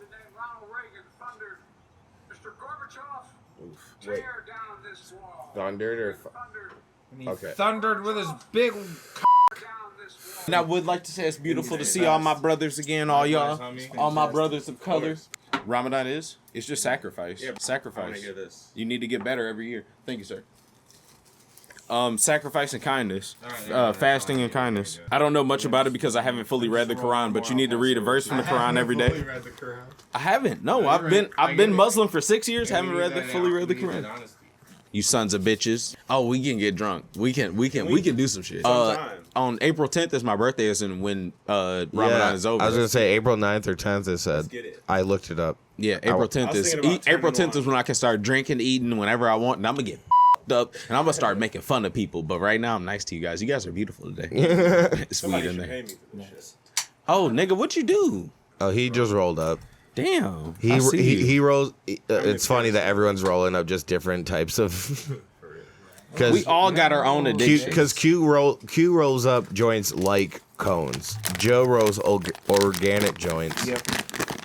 president Ronald Reagan thundered, "Mr. Gorbachev, tear down this wall." Thundered or thundered thundered with his big. down this wall. And I would like to say it's beautiful to see all my brothers again, all y'all, all my brothers of colors. Ramadan is? It's just sacrifice. Sacrifice. You need to get better every year. Thank you, sir. Sacrifice and kindness. Fasting and kindness. I don't know much about it because I haven't fully read the Quran, but you need to read a verse from the Quran every day. I haven't. No, I've been Muslim for 6 years. Haven't fully read the Quran. You sons of bitches. Oh, we can get drunk. We can do some shit. On April 10th is my birthday, is when Ramadan is over. I was gonna say April 9th or 10th. It said. I looked it up. Yeah, April 10th is when I can start drinking, eating whenever I want, and I'm gonna get up and I'm gonna start making fun of people. But right now, I'm nice to you guys. You guys are beautiful today. It's weed in there. Oh, nigga, what you do? Oh, he just rolled up. Damn. He rolls. It's funny that everyone's rolling up just different types of. We all got our own addiction. Because Q rolls up joints like cones. Joe rolls organic joints. Yep.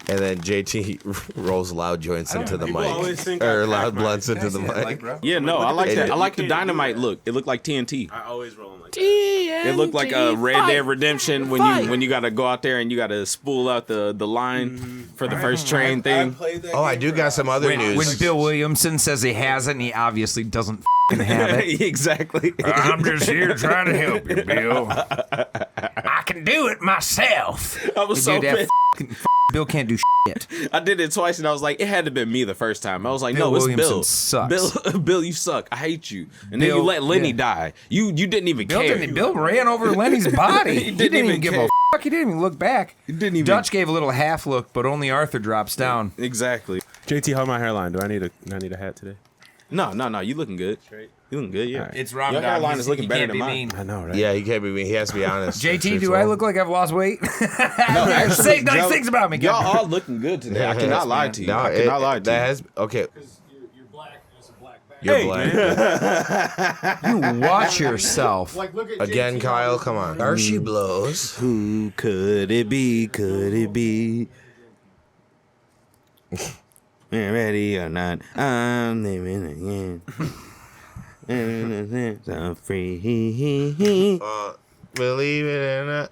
And then JT rolls loud joints into the mic, or loud blunts into the mic. Yeah, no, I like that. I like the dynamite look. It looked like TNT. I always roll them like that. It looked like a Red Dead Redemption when you got to go out there and you got to spool out the line for the first train thing. I do got some other news. When Bill Williamson says he has it, and he obviously doesn't have it. Exactly. I'm just here trying to help you, Bill. I can do it myself. I was so pissed. Bill can't do shit. I did it twice, and I was like, it had to have been me the first time. I was like, Bill no, it's Williamson Bill. Sucks. Bill, you suck. I hate you. And then you let Lenny die. You didn't even care. Bill ran over Lenny's body. He didn't even give a fuck. He didn't even look back. He didn't even. Dutch gave a little half look, but only Arthur drops down. Exactly. JT, how's my hairline? Do I need a hat today? No. You looking good. Straight. You looking good, yeah. Right. It's Ramadan. Your hairline is looking better than mine. I know, right? Yeah, he can't be mean. He has to be honest. JT, do I look like I've lost weight? No, actually, say nice things about me. Y'all all looking good today. I cannot lie to you. No, I cannot lie to you. Okay. Because you're black, there's a black back. You're black. You watch yourself. Like, look at Again, JT. Kyle, come on. There she blows. Who could it be? Could it be? Ready or not, I'm living again. I'm free. Believe it or not,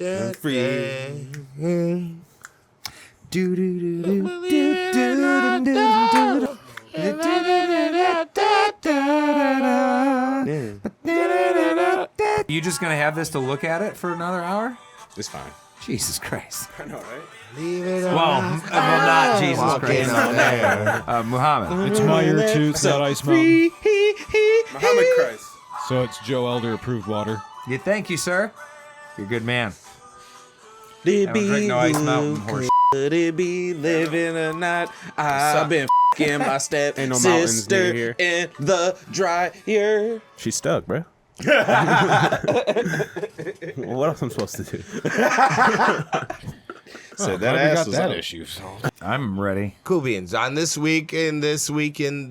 I'm free. You just gonna have this to look at it for another hour? It's fine. Jesus Christ. I know, right? Well, not Jesus Christ. Muhammad. It's my ear too. It's that Ice Mountain. Muhammad Christ. So it's Joe Elder approved water. Yeah, thank you, sir. You're a good man. Did I don't drink no Ice Mountain horse. Could it be living or not? I've been f***ing my step Ain't no mountains sister near here. in the dryer. She's stuck, bro. What else am I supposed to do? So Glad we got that up. issue solved. I'm ready. Cool beans. On this week and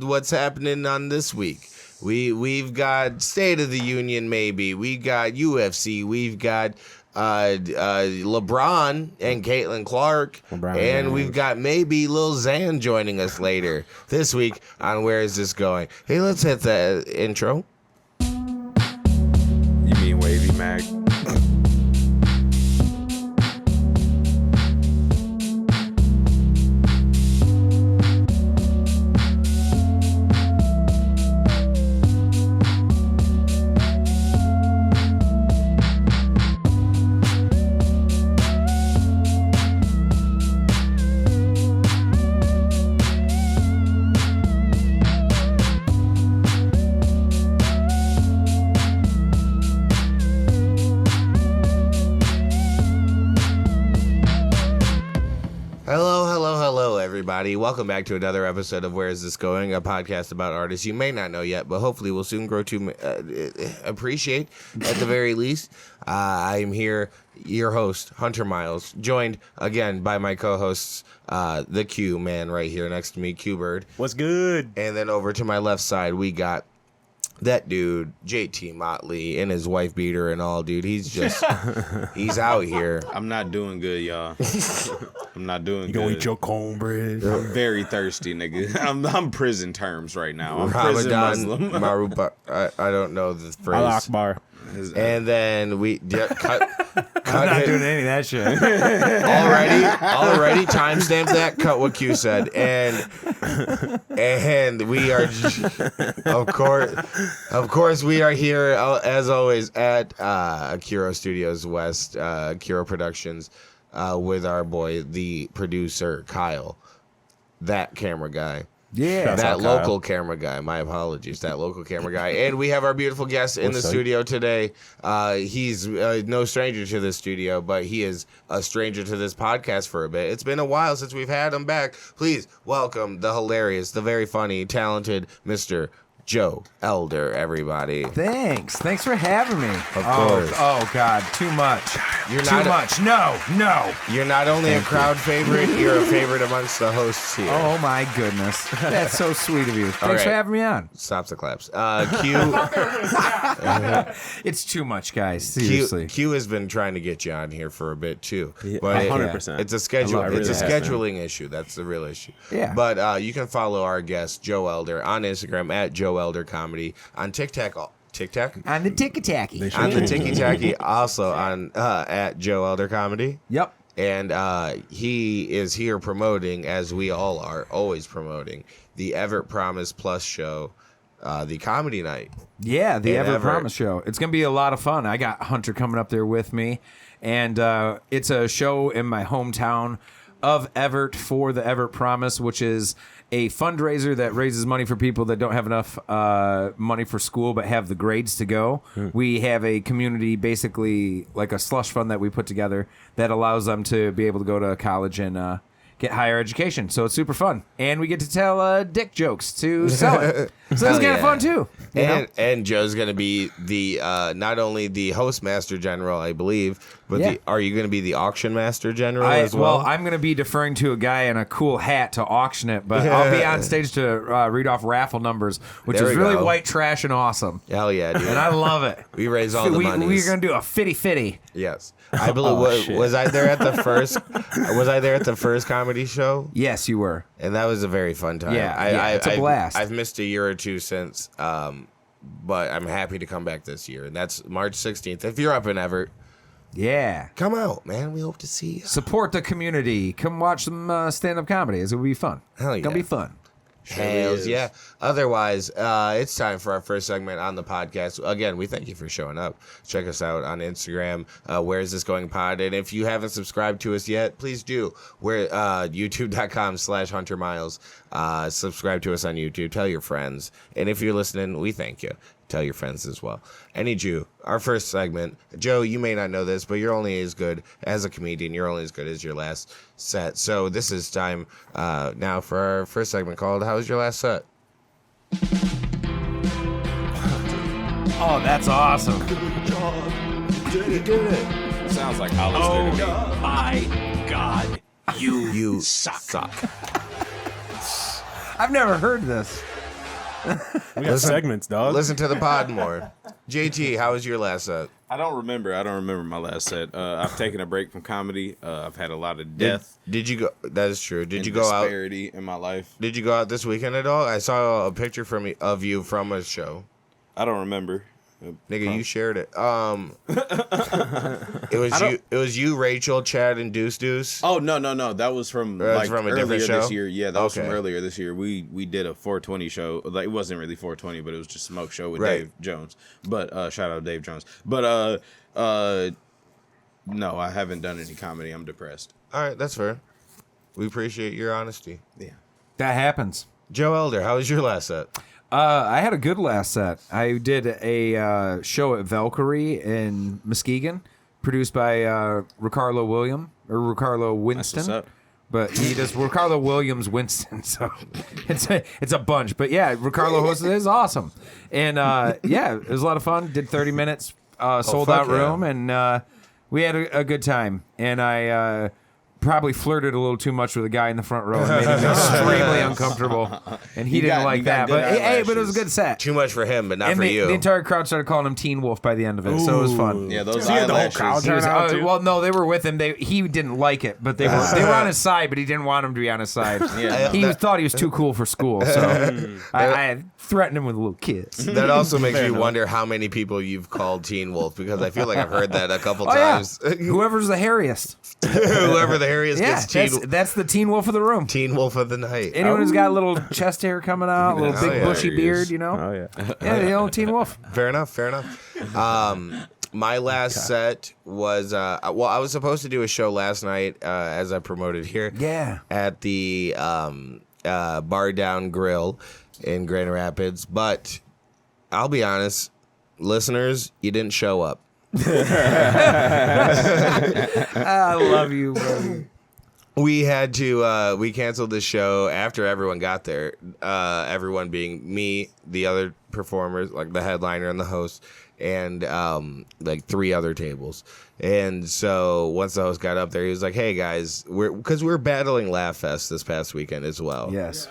what's happening on this week? We've got State of the Union, maybe. We got UFC. We've got LeBron and Caitlin Clark. And we've got maybe Lil Xan joining us later this week on Where Is This Going? Hey, let's hit the intro. You mean Wavy Mag? Hello, everybody. Welcome back to another episode of Where Is This Going? A podcast about artists you may not know yet, but hopefully will soon grow to appreciate at the very least. I'm here, your host, Hunter Miles, joined again by my co-hosts, the Q man right here next to me, Q Bird. What's good? And then over to my left side, we got That dude, JT Motley, and his wife beater and all, dude, he's just, he's out here. I'm not doing good, y'all. I'm not doing You gonna good. eat your cornbread? I'm very thirsty, nigga. I'm prison terms right now. I'm prison Ramadan, Muslim. Maruba, I don't know the Al phrase. Akbar. And then we cut I'm not him. doing any of that shit. already timestamp that. Cut what Q said, and we are, of course, we are here as always at Akira Studios West, Akira Productions, with our boy, the producer Kyle, that camera guy. Yeah. Shouts That out, Kyle. local camera guy. My apologies. That local camera guy. And we have our beautiful guest in the What's up? studio today. He's no stranger to this studio, but he is a stranger to this podcast for a bit. It's been a while since we've had him back. Please welcome the hilarious, the very funny, talented Mr. Joe Elder, everybody. Thanks for having me. Of course. Oh God, too much. You're too not a- much. No. You're not only a crowd favorite, you're a favorite amongst the hosts here. Oh my goodness, that's so sweet of you. Thanks right. for having me on. Stops the claps. Q. It's too much, guys. Seriously. Q has been trying to get you on here for a bit too, Yeah, but 100%. it's a schedule. I love It's a it. scheduling issue. That's the real issue. Yeah. But you can follow our guest Joe Elder on Instagram at Joe Elder Comedy, on TikTok. On the ticky-tacky. On the Tiki Tacky, also on at Joe Elder Comedy. Yep. And he is here promoting, as we all are, always promoting, the Evart Promise Plus show, the comedy night. Yeah, the And Ever Everett. Promise Show. It's going to be a lot of fun. I got Hunter coming up there with me, and it's a show in my hometown of Evart for the Evart Promise, which is a fundraiser that raises money for people that don't have enough money for school but have the grades to go. We have a community, basically like a slush fund that we put together that allows them to be able to go to college and get higher education. So it's super fun. And we get to tell dick jokes to sell it. So it's Hell kind yeah. of fun too. you know? And Joe's going to be the not only the host master general, I believe, but Yeah. are you going to be the auction master general as well? I'm going to be deferring to a guy in a cool hat to auction it, but I'll be on stage to read off raffle numbers, which There is we really go. white trash and awesome. Hell yeah, dude. And I love it. We raise all the We're monies. going to do a fitty. Yes, I believe. shit. Was I there at the first? Was I there at the first comedy show? Yes, you were. And that was a very fun time. Yeah, it's a blast. I've missed a year or two since, but I'm happy to come back this year, and that's March 16th. If you're up in Everett, Yeah. come out, man. We hope to see you. Support the community. Come watch some stand-up comedy. It will be fun. Hell It's going yeah. to be fun. Hells yeah. Otherwise, it's time for our first segment on the podcast. Again, we thank you for showing up. Check us out on Instagram, Where Is This Going Pod. And if you haven't subscribed to us yet, please do. We're youtube.com/Hunter Miles. Subscribe to us on YouTube. Tell your friends. And if you're listening, we thank you. Tell your friends as well. Any Jew, our first segment. Joe, you may not know this, but you're only as good as a comedian. You're only as good as your last set. So this is time now for our first segment called How Was Your Last Set? Oh, that's awesome. Sounds like Holland. My God. You suck. I've never heard this. We got segments, dog. Listen to the pod more. JT, how was your last set? I don't remember my last set. I've taken a break from comedy. I've had a lot of death Did you go? That is true. Did and you go out? disparity in my life. Did you go out this weekend at all? I saw a picture of you from a show. I don't remember. Nigga, you shared it. It was you, Rachel, Chad, and Deuce Deuce. Oh no, that was from That's like from a earlier different show? this year. Yeah, that was from Okay. earlier this year. We did a 420 show. Like it wasn't really 420, but it was just smoke show with Right. Dave Jones. But shout out Dave Jones. But no, I haven't done any comedy. I'm depressed. All right, that's fair. We appreciate your honesty. Yeah. That happens. Joe Elder, how was your last set? I had a good last set. I did a show at Valkyrie in Muskegon, produced by Ricardo what's Winston. up. But he does Ricardo Williams Winston, so it's a bunch. But yeah, Ricardo hosted it. It's awesome, and yeah, it was a lot of fun. Did 30 minutes, sold fuck out yeah. room, and we had a good time. And I probably flirted a little too much with a guy in the front row and made him extremely uncomfortable, and he didn't like that. But hey, but it was a good set. Too much for him, but not And for you. the entire crowd started calling him Teen Wolf by the end of it, so it was fun. Yeah, those So you had the whole eyelashes. crowd He was- turn out too? well, no, they were with him. He didn't like it, but they were on his side. But he didn't want him to be on his side. Yeah. He thought he was too cool for school, so I threatened him with a little kiss. That also makes me wonder how many people you've called Teen Wolf, because I feel like I've heard that a couple Oh yeah, times. whoever's the hairiest. Whoever the hairiest Yeah, gets that's the Teen Wolf of the room. Teen Wolf of the night. Anyone who's got a little chest hair coming out, a little Oh, big yeah. bushy beard, you know? Oh, yeah. Yeah, the old Teen Wolf. Fair enough. My last set was I was supposed to do a show last night, as I promoted here. Yeah. At the Bar Down Grill in Grand Rapids, but I'll be honest, listeners, you didn't show up. I love you, buddy. We had to we canceled the show after everyone got there. Everyone being me, the other performers, like the headliner and the host, and like 3 other tables. And so once the host got up there, he was like, "Hey guys, we're battling Laugh Fest this past weekend as well." Yes.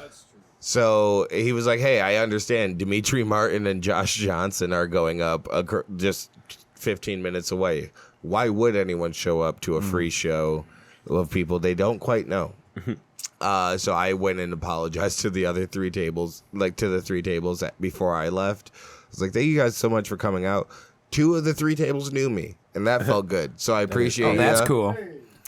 So he was like, "Hey, I understand. Dimitri Martin and Josh Johnson are going up just 15 minutes away. Why would anyone show up to a free show of people they don't quite know?" So I went and apologized to the other 3 tables, like to the 3 tables before I left. I was like, "Thank you guys so much for coming out." 2 of the 3 tables knew me, and that felt good. So I appreciate it. Oh, that's cool.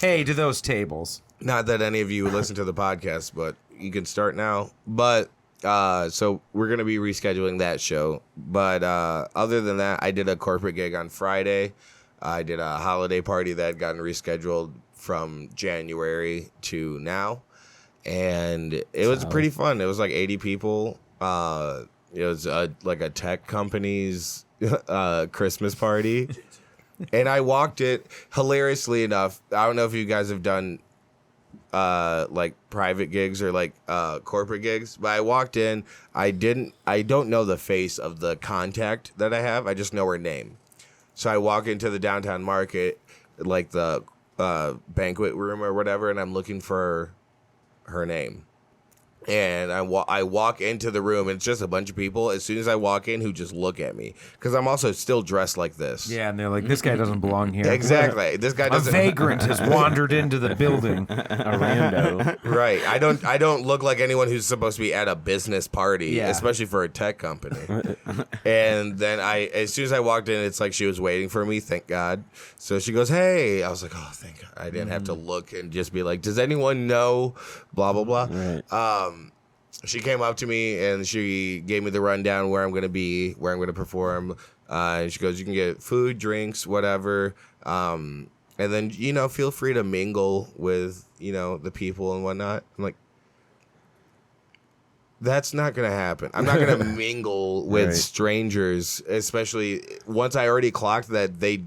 Hey, to those tables. Not that any of you listen to the podcast, but you can start now. But so we're going to be rescheduling that show. But other than that, I did a corporate gig on Friday. I did a holiday party that had gotten rescheduled from January to now. And it was pretty fun. It was like 80 people. It was like a tech company's Christmas party. And I walked it, hilariously enough. I don't know if you guys have done like private gigs or like corporate gigs, but I walked in. I don't know the face of the contact that I have. I just know her name. So I walk into the downtown market, like the banquet room or whatever, and I'm looking for her name. And I walk into the room, and it's just a bunch of people. As soon as I walk in, who just look at me, because I'm also still dressed like this. Yeah, and they're like, this guy doesn't belong here. Exactly. This guy A doesn't. vagrant has wandered into the building. A rando. Right. I don't look like anyone who's supposed to be at a business party, Yeah. especially for a tech company. And then as soon as I walked in, it's like she was waiting for me, thank God. So she goes, "Hey." I was like, "Oh, thank God." I didn't have to look and just be like, "Does anyone know blah blah blah?" Right. She came up to me and she gave me the rundown where I'm going to be, where I'm going to perform. And she goes, "You can get food, drinks, whatever. And then, feel free to mingle with, the people and whatnot." I'm like, that's not going to happen. I'm not going to mingle with Right. strangers, especially once I already clocked that they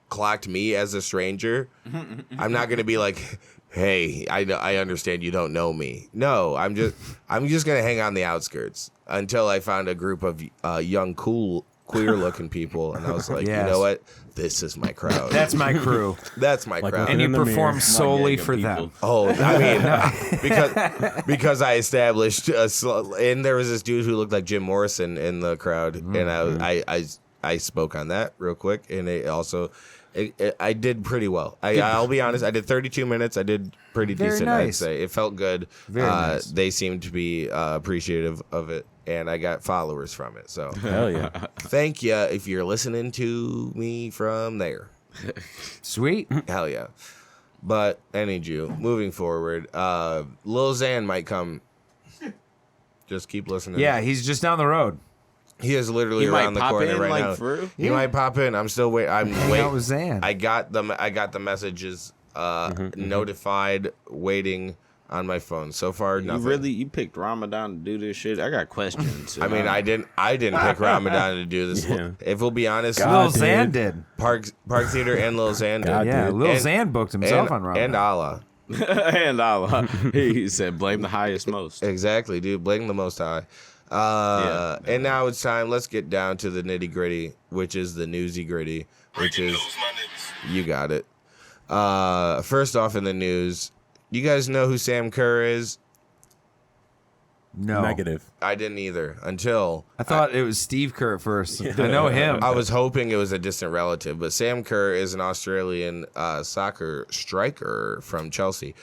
clocked me as a stranger. I'm not going to be like, "Hey, I understand you don't know me." No, I'm just gonna hang on the outskirts until I found a group of young, cool, queer-looking people, and I was like, Yes. You know what? This is my crowd. That's my crew. That's my Like crowd. looking And you in the perform mirror. solely gang of for people. them. Oh, I mean, because I established, and there was this dude who looked like Jim Morrison in the crowd, and I spoke on that real quick, and it also. I did pretty well. I'll be honest. I did 32 minutes. I did pretty Very decent, I'd nice. say. It felt good. Very nice. They seemed to be appreciative of it, and I got followers from it. So Hell yeah. thank you if you're listening to me from there. Sweet. Hell yeah. But anywho, moving forward, Lil Xan might come. Just keep listening. Yeah, he's just down the road. He is literally He might around the pop corner in, right like, now. for real? He might pop in. I'm still waiting. I'm Hang waiting. out with Xan. I got the messages notified, waiting on my phone. So far, nothing. You picked Ramadan to do this shit? I got questions. I mean, I didn't pick Ramadan to do this. Yeah. If we'll be honest, Lil God, Xan dude. did. Park Theater and Lil Xan God, did. Yeah, dude. Lil And- Xan booked himself on Ramadan. and Allah. and Allah. He said, "Blame the highest most." Exactly, dude. Blame the Most High. And now it's time. Let's get down to the nitty gritty, which is the newsy gritty, which is you got it. First off in the news, you guys know who Sam Kerr is? No. Negative. I didn't either until I thought it was Steve Kerr at first. I know him. I was hoping it was a distant relative, but Sam Kerr is an Australian soccer striker from Chelsea.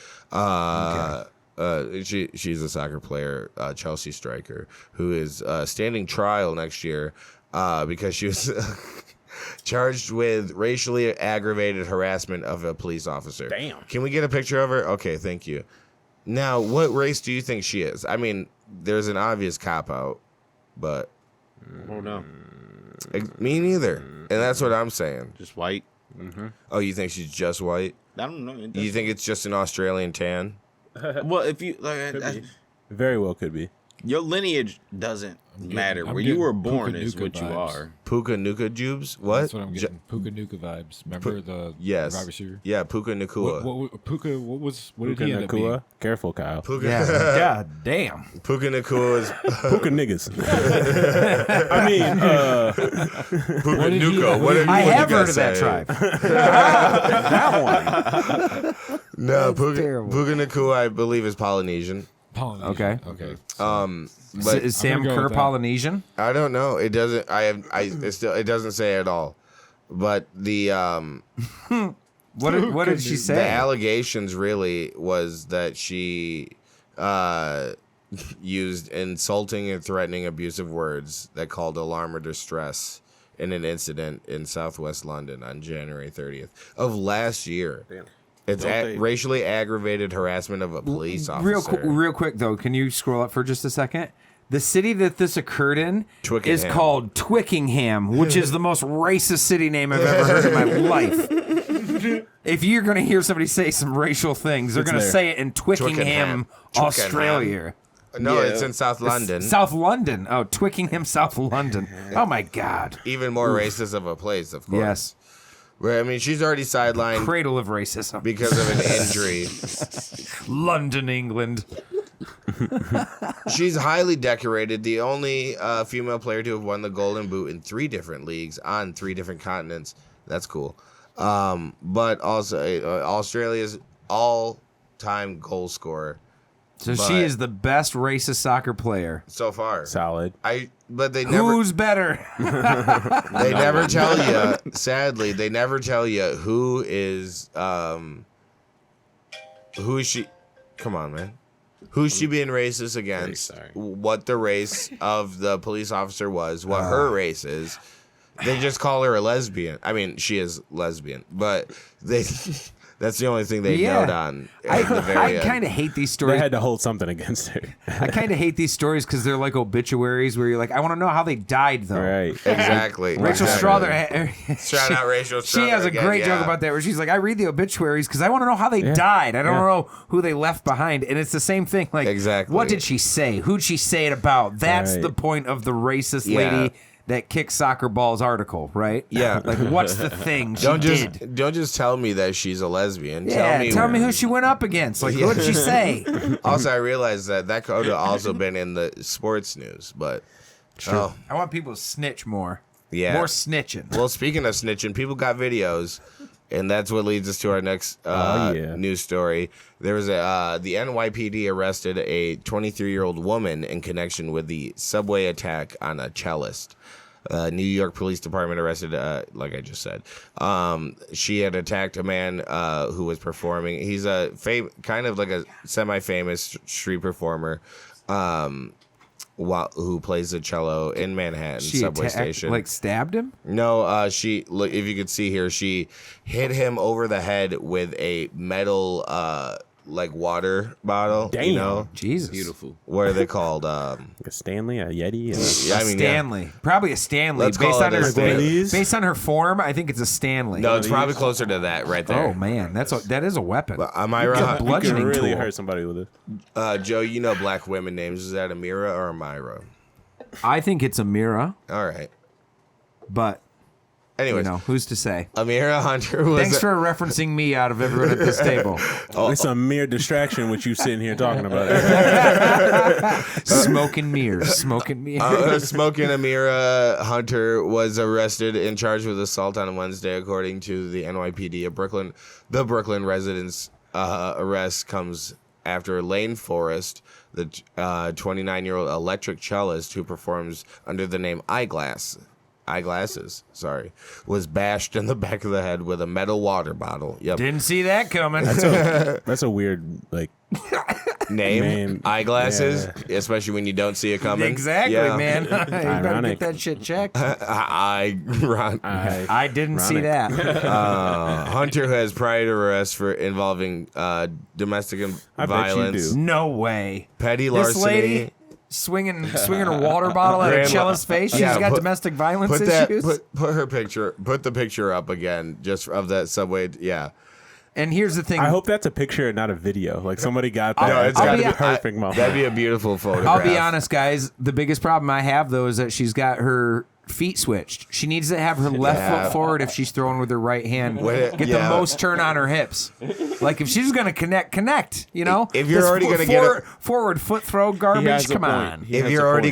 She's a soccer player, Chelsea striker, who is standing trial next year because she was charged with racially aggravated harassment of a police officer. Damn. Can we get a picture of her? Okay, thank you. Now, what race do you think she is? I mean, there's an obvious cop-out, but... I don't know. Me neither. And that's what I'm saying. Just white. Oh, you think she's just white? I don't know. You think it's just an Australian tan? Well, if you like, Very well could be. your lineage doesn't matter. I'm Where you getting were born Puka is Nuka what you vibes. are. Puka Nuka Jubes? What? That's what I'm getting. Puka Nuka vibes. Remember the Yes. wide receiver? Yeah, Puka Nakua. What did he end up being? Nakua. Careful, Kyle. Puka, Yeah. God damn. Puka Nakua is Puka niggas. I mean, Puka did you- Nuka. What did I you have guys heard of that say? tribe. That one. No, Puka terrible. Nakua, I believe, is Polynesian. Polynesian. Okay. Okay. But Is Sam gonna go Kerr with that. Polynesian? I don't know. It doesn't. It doesn't say at all. But the What did she the say? allegations really was that she used insulting and threatening abusive words that called alarm or distress in an incident in Southwest London on January 30th of last year. Damn. It's Don't they- racially aggravated harassment of a police officer. Real quick though, can you scroll up for just a second? The city that this occurred in is Twickenham. called Twickenham, which is the most racist city name I've ever heard in my life. If you're going to hear somebody say some racial things, they're going to there. say it in Twickenham, Australia. No, Yeah. it's in South London. South London. Oh, Twickenham, South London. Oh my God. Even more racist of a place, of course. Yes. Where, I mean, she's already sidelined Cradle of racism. because of an injury. London, England. She's highly decorated, the only female player to have won the Golden Boot in 3 different leagues on 3 different continents. That's cool. But also Australia's all-time goal scorer So But- she is the best racist soccer player. so far. solid. But they never Who's better? they never tell you. Sadly, they never tell you who is who is she. Come on, man. Who's she being racist against? sorry. What the race of the police officer was? What her race is? They just call her a lesbian. I mean, she is lesbian, but they. That's the only thing they Yeah. note on. At the very I end. kind of hate these They stories. had to hold something against her. I kind of hate these stories because they're like obituaries where you're like, I want to know how they died, though. Right. Exactly. Rachel exactly. Strother. Shout out Rachel She Strother has a again, great yeah. joke about that where she's like, I read the obituaries because I want to know how they died. I don't know who they left behind. And it's the same thing. Like, Exactly. what did she say? Who'd she say it about? That's Right. the point of the racist Yeah. lady that kicked soccer balls article, right? Yeah. Like, what's the thing she Don't did? just tell me that she's a lesbian. Yeah, tell me who she went up against. Like, what did she say? Also, I realized that could have also been in the sports news, but oh I want people to snitch more. yeah. More snitching. Well, speaking of snitching, people got videos, and that's what leads us to our next yeah. news story. There was the NYPD arrested a 23-year-old woman in connection with the subway attack on a cellist. New York Police Department arrested, like I just said. She had attacked a man who was performing. He's a kind of like a semi-famous street performer who plays the cello in Manhattan subway station. Like stabbed him? No, she look. If you could see here, she hit him over the head with a metal, like water bottle. Damn. You know, Jesus. Beautiful. what are they called? Like a Stanley, a Yeti. Yeah, I mean, yeah. Stanley. Probably a Stanley. Let's call it a Stanley. Based on her form, I think it's a Stanley. No, it's probably closer to that right there. Oh man, that is a weapon. Am I It's a wrong? You bludgeoning can really tool. hurt somebody with it. Joe, you know black women names. Is that Amira or Amira? I think it's a Mira, All right. but Anyways, who's to say? Amira Hunter was. Thanks for referencing me out of everyone at this table. It's a mere distraction with you sitting here talking about it. Smoking mirrors. Smoking Amira Hunter was arrested and charged with assault on Wednesday, according to the NYPD of Brooklyn. The Brooklyn resident's arrest comes after Lane Forrest, the 29-year-old electric cellist who performs under the name Eyeglasses, was bashed in the back of the head with a metal water bottle. Yep. Didn't see that coming. That's a weird, Name. Eyeglasses, especially when you don't see it coming. Exactly, man. You better Ironic. get that shit checked. I didn't see that. Hunter who has prior arrests for involving domestic violence, No way. petty This larceny. lady swinging a water bottle at a Grandma- cellist's face. She's got domestic violence issues. Put the picture up again, just of that subway. Yeah. And here's the thing. I hope that's a picture and not a video. Like somebody got that. No, it's I'll got be to a be perfect moment. That'd be a beautiful photograph. I'll be honest, guys. The biggest problem I have, though, is that she's got her feet switched. She needs to have her left foot forward if she's throwing with her right hand. Get the most turn on her hips. Like if she's going to connect. If you're This already going to forward foot throw garbage, come on. if you're already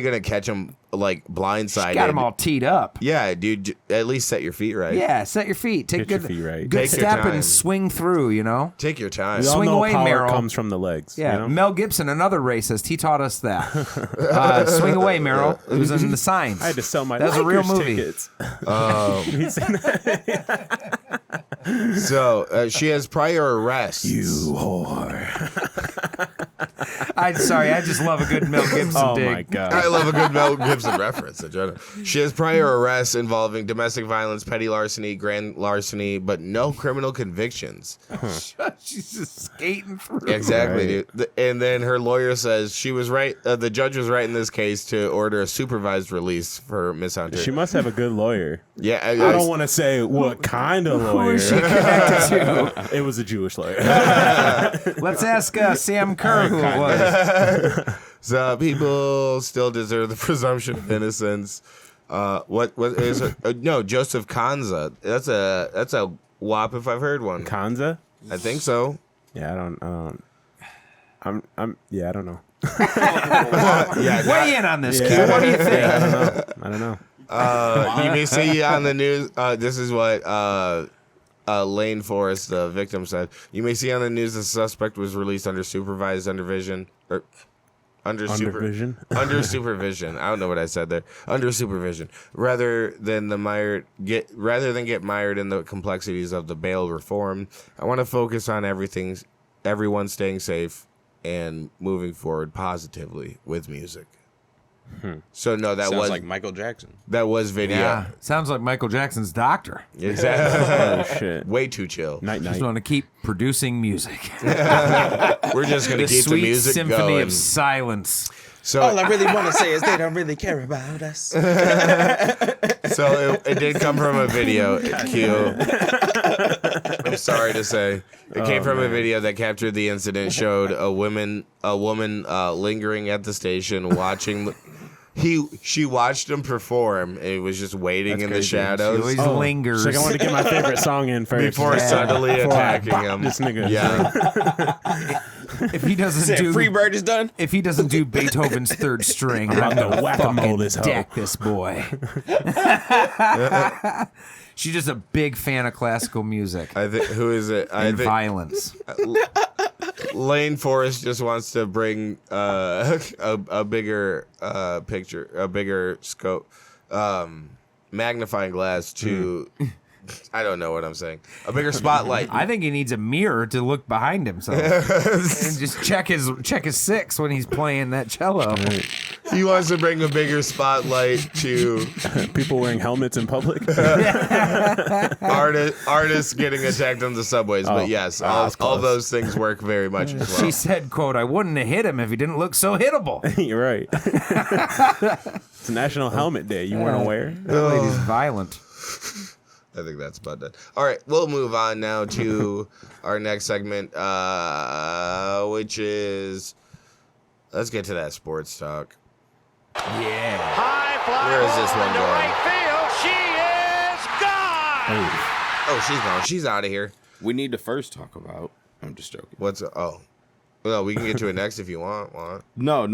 going to catch them like blindsided, Got them all teed up. Yeah, dude. At least set your feet right. Yeah, set your feet. Take Get good, your feet right. good Take your step time. and swing through. Take your time. We all Swing know away, power Meryl. comes from the legs. Yeah, You know? Mel Gibson, another racist. He taught us that. Swing away, Meryl. It was in the signs. I had to sell my That was a real Lakers movie. tickets. You seen that? So she has prior arrests. whore. I'm sorry. I just love a good Mel Gibson Oh dig. my god. I love a good Mel Gibson reference in general. She has prior arrests involving domestic violence, petty larceny, grand larceny, but no criminal convictions. She's just skating through. Exactly, dude. And then her lawyer says she was right. The judge was right in this case to order a supervised release for Miss Hunter. She must have a good lawyer. Yeah, I don't want to say what kind of lawyer. Who is she connected to? It was a Jewish lawyer. Let's ask Sam Kerr who it was. So people still deserve the presumption of innocence. What is her? No, Joseph Kanza. That's a whop if I've heard one. Kanza? I think so. Yeah, I don't know. Weigh in on this, Yeah. Q. What do you think? I don't know. You may see on the news. This is what Lane Forrest, the victim, said. You may see on the news the suspect was released under supervised supervision. Under supervision. I don't know what I said there. Under supervision, rather than get mired in the complexities of the bail reform. I want to focus on everyone staying safe and moving forward positively with music. So no, that Sounds was like Michael Jackson. that was video. Yeah, sounds like Michael Jackson's doctor. Exactly. Oh shit. Way too chill. Night Just night. want to keep producing music. We're just gonna The keep the sweet music symphony going. of silence. So All I really want to say is they don't really care about us. So it did come from a video, Q. I'm sorry to say. It came from a video that captured the incident, showed a woman lingering at the station watching. She watched him perform and was just waiting That's in crazy. the shadows. She always lingers. She's like, I want to get my favorite song in first. Before suddenly Before I attacking bop him. This nigga. Yeah. If he doesn't do Freebird is done. if he doesn't do Beethoven's third string, I'm about to gonna whack-a-mole fucking this hoe. deck this boy. She's just a big fan of classical music I think who is it? I and think violence. Lane Forrest just wants to bring a bigger picture, a bigger scope, magnifying glass to. I don't know what I'm saying. A bigger spotlight. I think he needs a mirror to look behind himself and just check his six when he's playing that cello. He wants to bring a bigger spotlight to People wearing helmets in public. artists getting attacked on the subways. But yes, all those things work very much as well. She said, "quote I wouldn't have hit him if he didn't look so hittable." You're right. It's National Helmet Day. You weren't aware? That lady's violent. I think that's about that. All right, we'll move on now to our next segment, which is let's get to that sports talk. Yeah. High fly Where is this ball one into going? right field. She is Oh, she's gone. She's out of here. We need to first talk about. I'm just joking. What's well, we can get to it next if you want. No.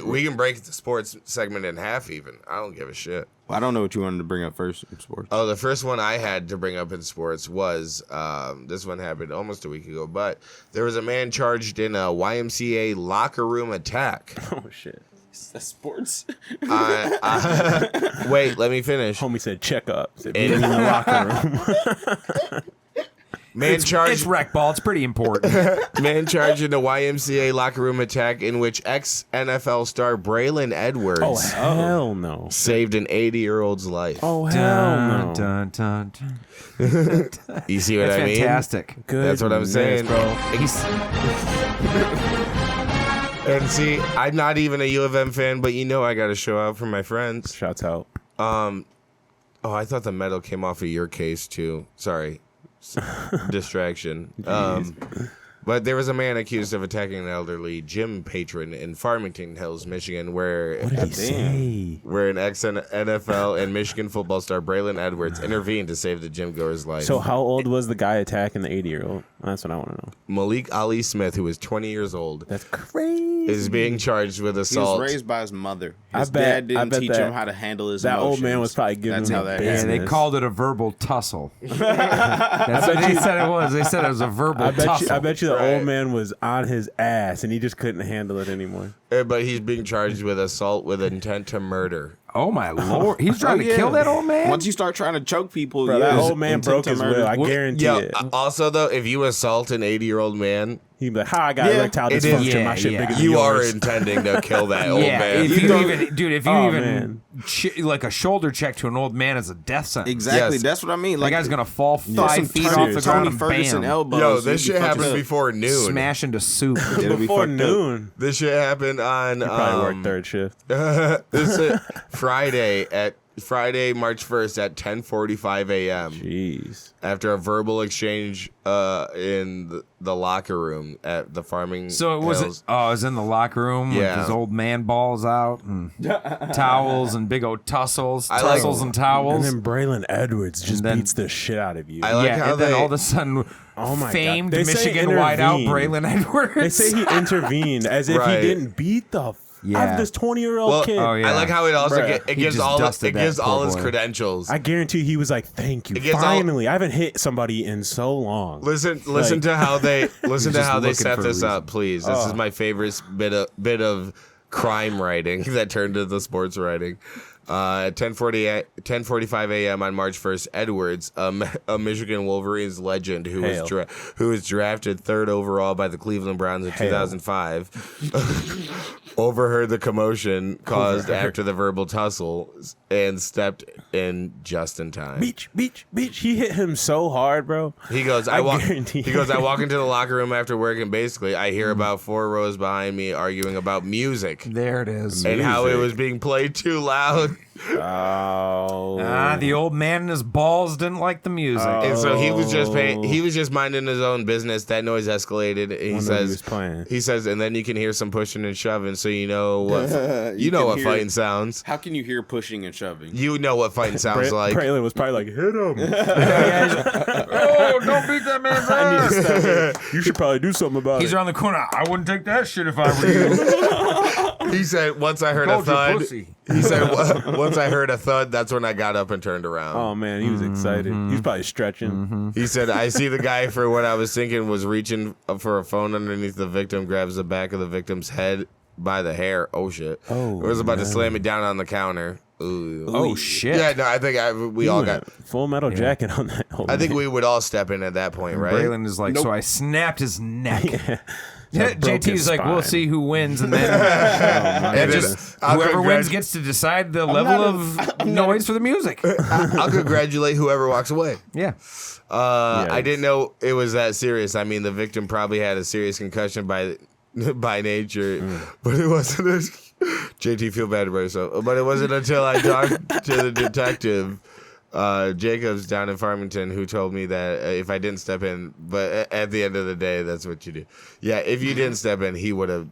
We can break the sports segment in half even. I don't give a shit. I don't know what you wanted to bring up first in sports. Oh, the first one I had to bring up in sports was this one happened almost a week ago, but there was a man charged in a YMCA locker room attack. Oh shit. Is that sports? Wait, let me finish. Homie said check up. Said be in the locker room. Man charged. It's rec ball. It's pretty important. Man charged in a YMCA locker room attack in which ex-NFL star Braylon Edwards Oh hell no. saved an 80-year-old's life. Oh hell no. Dun, dun, dun. You see what That's I mean? fantastic. Good. That's what I'm saying, bro. And see, I'm not even a U of M fan, but you know I got to show out for my friends. Shouts out. Oh, I thought the medal came off of your case too. Sorry. Distraction. But there was a man accused of attacking an elderly gym patron in Farmington Hills, Michigan, where What did he say? where an ex-NFL and Michigan football star Braylon Edwards intervened to save the gym goer's life. So how old was the guy attacking the 80-year-old? That's what I want to know. Malik Ali Smith, who was 20 years old, That's crazy. is being charged with He was assault. raised by his mother. I His bet- dad I didn't bet teach that- him how to handle his that emotions. old man was probably giving That's him how a that business. And they happened. called it a verbal tussle. That's what they said it was. They said it was a verbal tussle. I bet you the Right. old man was on his ass and he just couldn't handle it anymore. But he's being charged with assault with intent to murder. Oh my lord! He's trying Oh, to kill yeah. that old man. Once you start trying to choke people, Bro, yeah, that it's old man intent broke to his murder. will. I guarantee Yo, it. also though, if you assault an 80-year-old man, He'd be like, "How I got Yeah, erectile it is- dysfunction? My shit yeah. bigger than you are yours." intending to kill that old yeah, man. if you even, dude, if you Oh, even man. like a shoulder check to an old man is a death sentence. Exactly, Yes. that's what I mean. That Like guy's gonna fall throw 5 some feet Tony- off the ground Tony and Ferguson bam, elbows. Yo, you'd this be shit fucked happened up. before noon. smash into soup. It'll be Before fucked up. noon. This shit happened on He probably worked third shift. this is Friday, March 1st at 10:45 a.m. Jeez. after a verbal exchange in the locker room at the farming. So it was. Hills. It was in the locker room Yeah. with his old man balls out and towels and big old tussles, I like- and And towels. then Braylon Edwards just And then- beats the shit out of you. I like yeah, how and then they- all of a sudden, Oh my God. famed They say Michigan wideout intervene. Braylon Edwards. They say he intervened as if Right. he didn't beat the out of this 20-year-old Well, kid. Oh, yeah. I like how it also Bruh. it He gives just all dusted it that gives all poor his boy. credentials. I guarantee he was like, "Thank you, It gets all- finally! I haven't hit somebody in so long." Listen Like- to how they listen to just how they looking set for a this reason. up, please. This is my favorite bit of crime writing that turned to the sports writing. At 10:45 a.m. on March 1st, Edwards, a Michigan Wolverines legend who Hail. was drafted 3rd overall by the Cleveland Browns in 2005, overheard the commotion caused after the verbal tussle and stepped in just in time. Beach. He hit him so hard, bro. He goes, I I walk guarantee- I walk into the locker room after work and basically I hear about 4 rows behind me arguing about music There it is. and how it was being played too loud. Oh, The old man and his balls didn't like the music. And so he was just minding his own business. That noise escalated. And he Wonder says he was playing. he says and then you can hear some pushing and shoving, so you know what you know can what hear fighting it. sounds. How can you hear pushing and shoving? You know what fighting sounds like. Braylon was probably like, "Hit him! Oh, don't beat that man's I need to step in. You should probably do something about He's it." around the corner. I wouldn't take that shit if I were you. He said once I heard a Told you, thud. pussy. He said once I heard a thud, that's when I got up and turned around. Oh man, he was excited. He was probably stretching. He said, I see the guy for what I was thinking was reaching for a phone underneath the victim, grabs the back of the victim's head by the hair. Oh, shit. Oh, was about to man. slam it down on the counter. Ooh. Oh, shit. Yeah, no, I think we all got. Full Metal Jacket on that. Old I think man. we would all step in at that point, right? Braylon is like, so I snapped his neck. That broke JT's his like, we'll spine. see who wins, and then And just I'll whoever wins congrat- gets to decide the level of noise for the music. I'll congratulate whoever walks away. Yeah. I didn't know it was that serious. I mean, the victim probably had a serious concussion by nature, but it wasn't. JT, feel bad about yourself. But it wasn't until I talked to the detective Jacobs down in Farmington who told me that if I didn't step in, but at the end of the day, that's what you do. Yeah, if you didn't step in, he would have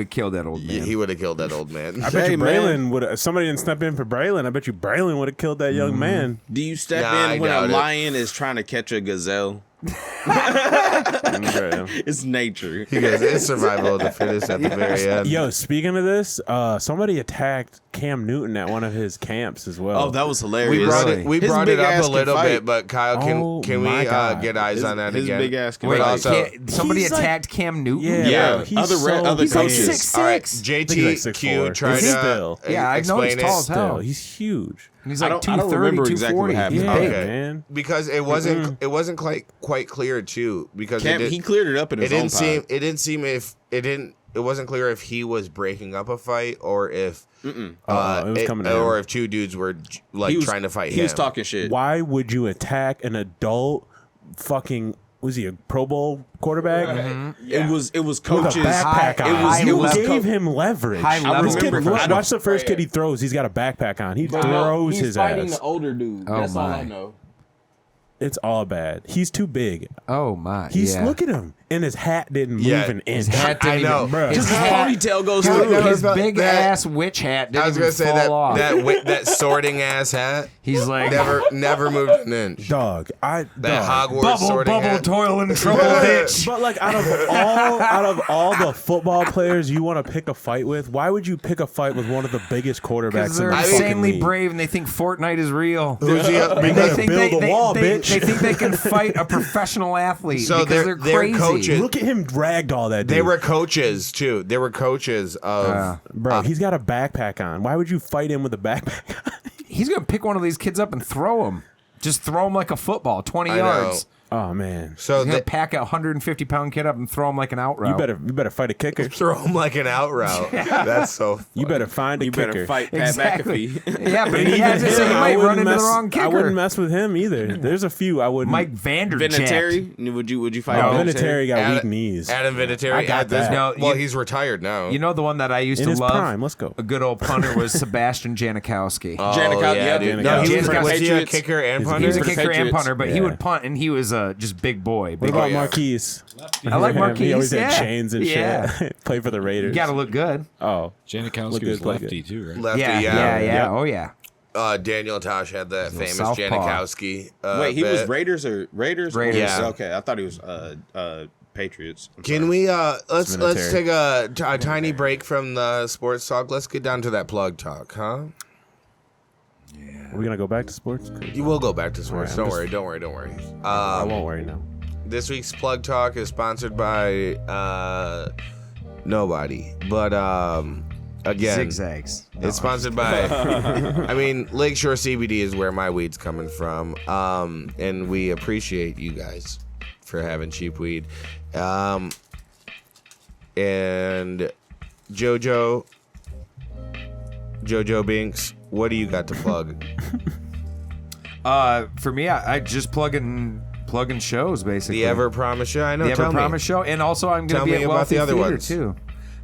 killed that old man. He would have killed that old man. I bet you Braylon would have. If somebody didn't step in for Braylon, I bet you Braylon would have killed that young man. Do you step in when a lion is trying to catch a gazelle? It's nature. He goes, it's survival of the fittest at the very end. Yo, speaking of this, somebody attacked Cam Newton at one of his camps as well. Oh, that was hilarious. We brought it up a little bit, but Kyle, can we get eyes on that his again? Big ass Wait, also, somebody attacked Cam Newton? Yeah, other coaches. Like 6'6". All right, JTQ tried to I know he's tall as hell. He's huge. He's like 230, I don't remember exactly what happened. Yeah, Okay. man. Because it wasn't quite clear too. Because he cleared it up in his own time. It wasn't clear if he was breaking up a fight or if it was coming out. or if two dudes were trying to fight him. He was talking shit. Why would you attack an adult fucking? Was he a Pro Bowl quarterback? Mm-hmm. Yeah. It was coaches. With a backpack on. You gave him leverage. High-level This kid, professional. watch the first kid he throws. He's got a backpack on. He throws his ass. He's fighting the older dude. Oh, That's all my. I know. It's all bad. He's too big. Oh my! Look at him, and his hat didn't move an inch. His hat didn't know. Bro. Just his ponytail goes Dude, through. no, His but big ass witch hat didn't I was gonna say fall off. that sorting ass hat. He's like never moved an inch. Dog, That Hogwarts sorting hat. toil and trouble, bitch. But like out of all the football players you want to pick a fight with, why would you pick a fight with one of the biggest quarterbacks Because in they're the fucking insanely league? brave and they think Fortnite is real. Who's the You gotta build a wall, bitch. They think they can fight a professional athlete So because they're crazy. coaches. Look at him dragged all that. Dude. They were coaches too. They were coaches of. Bro, he's got a backpack on. Why would you fight him with a backpack on? He's gonna pick one of these kids up and throw him. Just throw him like a football, 20 I yards. Oh man. So He's gonna pack a 150-pound kid up and throw him like an out route. You better fight a kicker. throw him like an out route. That's so. You better find a You kicker. better fight Pat Exactly. McAfee. Yeah, but he has to say he might run into the wrong kicker. I wouldn't mess with him either. There's a few I wouldn't. Mike Vanderjagt. Vinatieri? Would you fight No, Vinatieri? Vinatieri got weak knees. Adam Vinatieri. I got that. No, well, he's retired now. You know the one that I used In to his love? prime. Let's go. A good old punter was Sebastian Janikowski. Janikowski, yeah, dude. dude. No, Janikowski. he was, For the was he a Patriots. kicker and He's a punter? He was a For the kicker and Patriots. punter, but he Yeah. would punt, and he was just big boy. What Big about yeah. Marquise? I like Marquise. He always had yeah. chains and yeah. shit. Play for the Raiders. You got to look good. Oh, Janikowski Look was good, look lefty too, right? Lefty, Yeah. yeah. Oh yeah. Daniel Tosh had that famous southpaw. Janikowski. Wait, he was bit. Raiders or Raiders? Raiders. Yeah. Okay, I thought he was Patriots. I'm Can sorry. we let's Vinatieri. take a tiny break from the sports talk. Let's get down to that plug talk, huh? we're gonna go back to sports. You will go back to sports. All Don't right, worry. I won't worry now. This week's plug talk is sponsored by nobody, but again, Zigzags. it's sponsored by. I mean, Lakeshore CBD is where my weed's coming from, and we appreciate you guys for having cheap weed. And Jojo Binks, what do you got to plug? For me, I just plugging shows basically. The Ever Promise Show. I know. The Ever tell Promise Show, and also I'm going Tell to be me at about Wealthy the other Theater ones. too.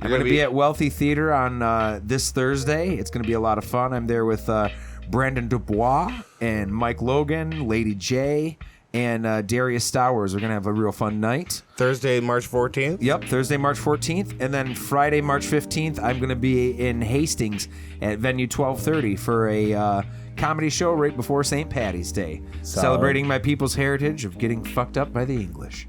I'm gonna going to be- be at Wealthy Theater on this Thursday. It's going to be a lot of fun. I'm there with Brandon Dubois and Mike Logan, Lady J, and Darius Stowers. We're going to have a real fun night. Thursday, March 14th. Yep, Thursday, March 14th, and then Friday, March 15th, I'm going to be in Hastings at venue 1230 for a comedy show right before St. Patty's Day, celebrating my people's heritage of getting fucked up by the English.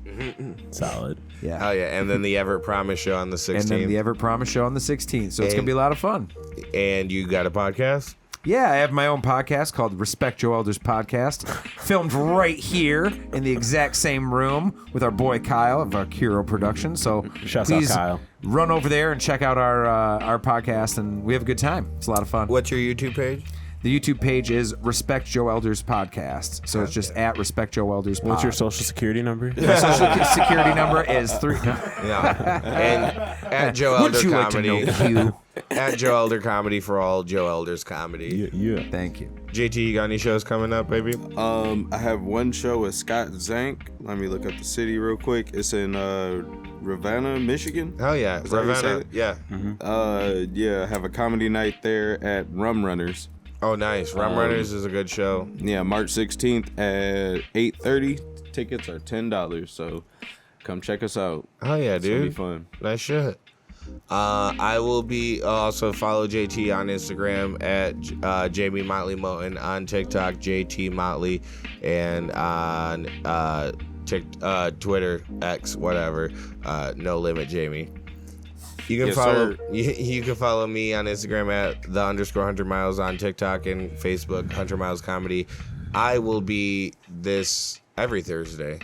Solid. Yeah. Oh yeah, and then the Ever Promise Show on the 16th. And then the Ever Promise Show on the 16th. So it's going to be a lot of fun. And you got a podcast? Yeah, I have my own podcast called Respect Joe Elders Podcast, filmed right here in the exact same room with our boy Kyle of our Curo Production. So Shouts out please Kyle. run over there and check out our podcast, and we have a good time. It's a lot of fun. What's your YouTube page? The YouTube page is Respect Joe Elders Podcast. So it's just at Respect Joe Elders Podcast. What's your social security number? My social security number is 3. Yeah. And at Joe Would Elder you like to Comedy. know, Hugh? At Joe Elder Comedy for all Joe Elders comedy. Yeah. Thank you. JT, you got any shows coming up, baby? I have one show with Scott Zank. Let me look up the city real quick. It's in Ravenna, Michigan. Hell yeah. Is that how you say Ravenna. it? Yeah. Yeah, I have a comedy night there at Rum Runners. Oh, nice. Rum Runners is a good show. Yeah, March 16th at 8:30. Tickets are $10, so come check us out. Oh yeah, It's gonna be dude. fun. Nice shit. I will be also follow JT on Instagram at Jamie Motley Moten, on TikTok JT Motley, and on Twitter X whatever No Limit Jamie. You can Yes, follow sir. you can follow me on Instagram at _100 miles, on TikTok and Facebook 100 Miles Comedy. I will be this every Thursday.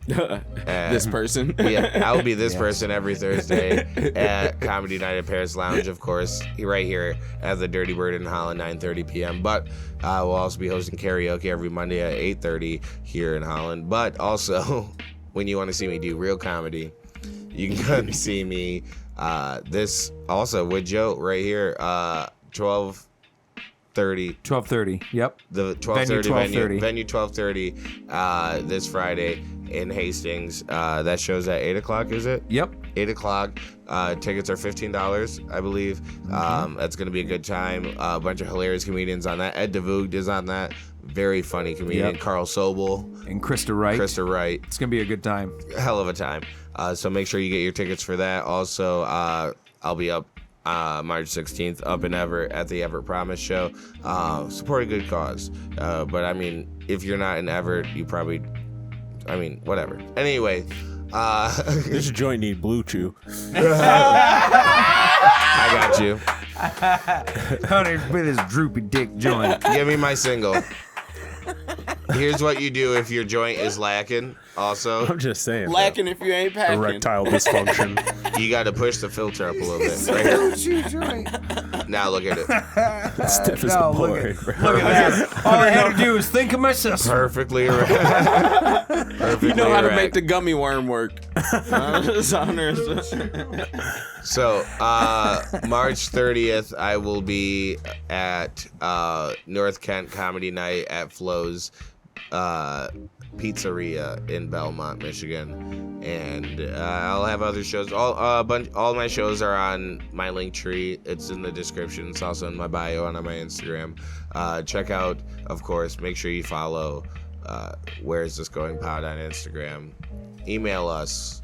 This person. Yeah, I will be this person every Thursday at Comedy Night at Paris Lounge, of course, right here at the Dirty Bird in Holland, 9:30 p.m. But we'll also be hosting karaoke every Monday at 8:30 here in Holland. But also, when you want to see me do real comedy, you can come see me this also with Joe right here, 12:30. 12:30. Yep. The 12:30 12:30. venue 12:30 this Friday in Hastings. That show's at 8 o'clock, is it? Yep. 8 o'clock. Tickets are $15, I believe. That's going to be a good time. A bunch of hilarious comedians on that. Ed DeVoogd is on that. Very funny comedian. Yep. Carl Sobel. And Krista Wright. It's gonna be a good time. Hell of a time. So make sure you get your tickets for that. Also, I'll be up March 16th up in Evart at the Evart Promise Show. Support a good cause. But I mean, if you're not in Evart, you probably, I mean, whatever. Anyway, This joint need Blue Chew. I got you. Hunter with his droopy dick joint. Give me my single. Here's what you do if your joint is lacking. Also, I'm just saying. Lacking if you ain't packing. Erectile dysfunction. you got to push the filter up a little bit. Right here. Now look at it. Stiff as No, a look board. at that. All I had to do was think of my sister. Perfectly erect. You know how to make the gummy worm work. So, March 30th, I will be at North Kent Comedy Night at Flo's Pizzeria in Belmont, Michigan, and I'll have other shows. All my shows are on my link tree. It's in the description. It's also in my bio and on my Instagram. Check out, of course. Make sure you follow Where Is This Going Pod on Instagram. Email us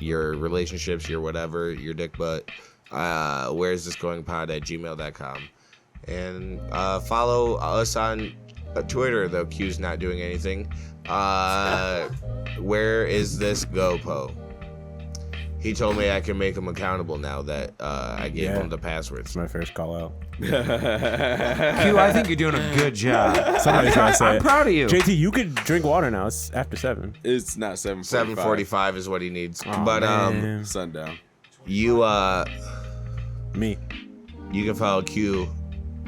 your relationships, your whatever, your dick butt. Where Is This Going Pod at gmail.com, and follow us on Twitter, though Q's not doing anything. Where Is This Go Po? He told me I can make him accountable now that I gave him the passwords. It's my first call out. Q, I think you're doing a good job. Somebody's trying to say I'm proud of you. JT, you could drink water now. It's after 7. It's not 7:45. 7:45 is what he needs. Oh, But man. Sundown. you Me. you can follow Q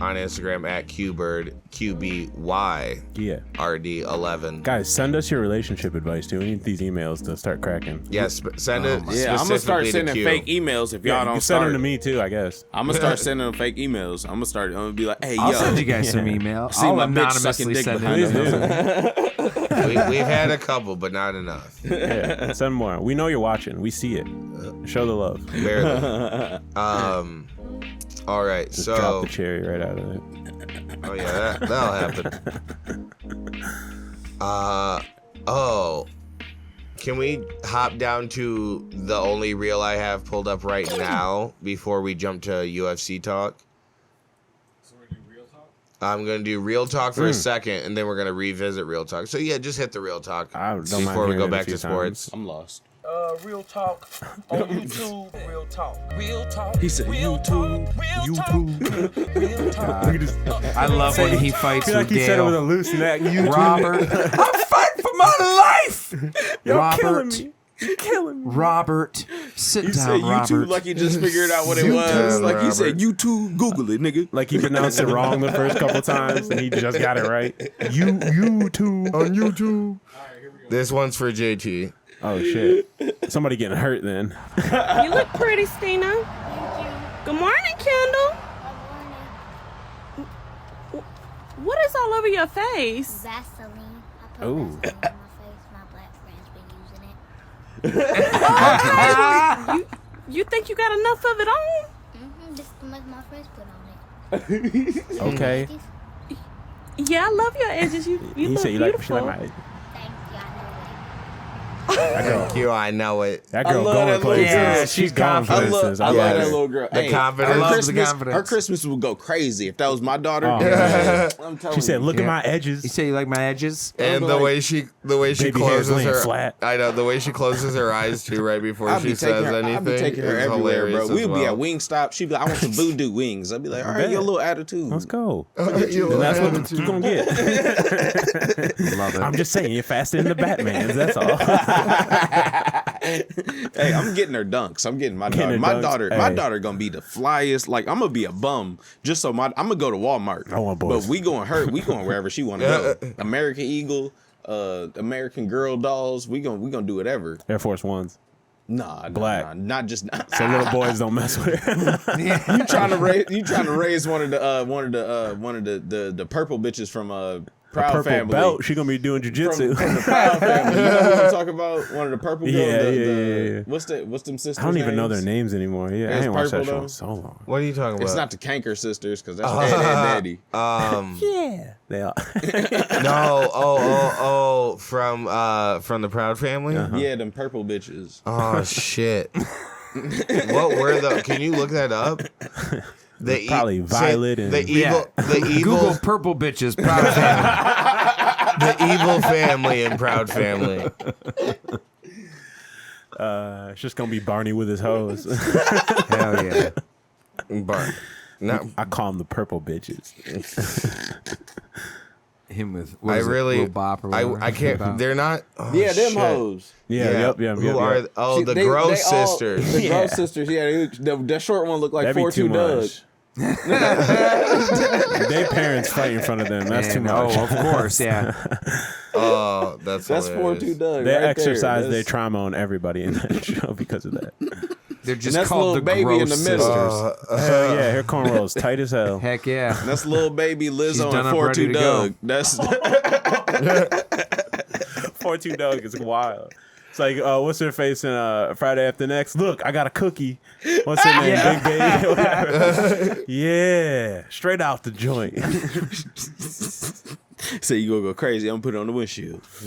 on Instagram at QBird QBYRD11. Guys, send us your relationship advice too. We need these emails to start cracking. Yes, send it. Yeah, I'm gonna start specifically to sending Q. fake emails if Yeah, y'all you don't can send start. them to me too, I guess. I'm gonna start sending them fake emails. I'm gonna be like, hey, I'll yo. send you guys some email. See I'll my bitch sucking anonymously dick send behind it. them. We've had a couple, but not enough. Yeah, send more. We know you're watching. We see it. Show the love. Barely. All right, Just so drop the cherry right out of it. oh yeah, that'll happen. Can we hop down to the only reel I have pulled up right now before we jump to UFC talk? I'm gonna do real talk for a second, and then we're gonna revisit real talk. So yeah, just hit the real talk I don't mind before we hearing go it a back few to sports. I'm lost. Real talk on YouTube. Real talk. Real talk. He said real YouTube. Talk, real talk. Real talk. Look at this. I love when he fights I feel like with he said it with a Dale. loose neck. Robert. I'm fighting for my life. You're killing Robert. me. You're killing me. Robert. Sit You down, said Robert. YouTube like he just figured out what it was. Like he said YouTube, Google it, nigga. Like he pronounced it wrong the first couple times, and he just got it right. YouTube on YouTube. This one's for JT. Oh shit! Somebody getting hurt then. You look pretty, Stina. Thank you. Good morning, Kendall. Good morning. What is all over your face? Vaseline. I put Ooh. Vaseline on my face. My black friend's been using it. You think you got enough of it on? Just to make my friends put on it. Okay. Yeah, I love your edges. You He look said you beautiful. like my edges. Thank you, I know it. That girl love going that little places. girl. She's She's going confident. places. I love like that her. little girl. The confidence. Her I love the Christmas, confidence. her Christmas would go crazy if that was my daughter. Oh, I'm telling She said, you. "Look at Yeah. my edges." You say you like my edges? And the like, way she baby hair's closes laying her flat. I know the way she closes her eyes too right before I'll she be says taking her, anything. I'll be taking her is everywhere, hilarious bro. as We'll be well. at Wingstop. She'd be like, I want some voodoo wings. I'd be like, all right, Bet. your little attitude. Let's go. You And that's what attitude. you're gonna get. Love it. I'm just saying, you're faster than the Batman's. That's all. Hey, I'm getting her dunks. I'm getting my Getting daughter. her My dunks. daughter, my Hey. daughter gonna be the flyest. Like I'm gonna be a bum just so I'm gonna go to Walmart. I want boys. But we going wherever she want to go. American Eagle, American Girl dolls. We gonna do whatever. Air Force Ones. Nah, Black. not just. So little boys don't mess with her. You trying to raise one of the purple bitches from Proud Purple Family. belt. She gonna be doing jujitsu. From the Proud Family. You know what I'm talking about? One of the purple girls. Yeah. What's them sisters? I don't even know their names anymore. Yeah, I It's ain't watched that purple, show though. in so long. What are you talking about? It's not the Canker sisters because that's Ed and Daddy. Yeah, they are. No, from the Proud Family. Yeah, them purple bitches. Oh shit! What were the? Can you look that up? The Probably Violet and the evil, the evil, Google purple bitches. Proud family. the evil family and Proud Family. It's just gonna be Barney with his hose. Hell yeah. But no, I call them the purple bitches. Him with I really, Lil Bop or whatever. I can't. They're not. Oh, Yeah, them shit. hoes. Yeah, yep. Who are? Oh, the Gross sisters. The Gross sisters. Yeah, that short one looked like That'd be 4-2 too Doug. much. Their parents fight in front of them. That's too And- much. Oh, of course, yeah. Oh, that's That's hilarious. 4-2 Doug. They right exercise there. their trauma on everybody in that show because of that. They're just that's called little the baby Gross in the middle. sisters. Hell yeah, her cornrows tight as hell. Heck yeah. That's little baby Lizzo done and up, ready 4-2 to go. Doug. That's 4-2 Doug is wild. It's like, what's her face in Friday After Next? Look, I got a cookie. What's her name? Big Baby? Whatever. Yeah, straight out the joint. say you gonna go crazy. I'm gonna put it on the windshield. This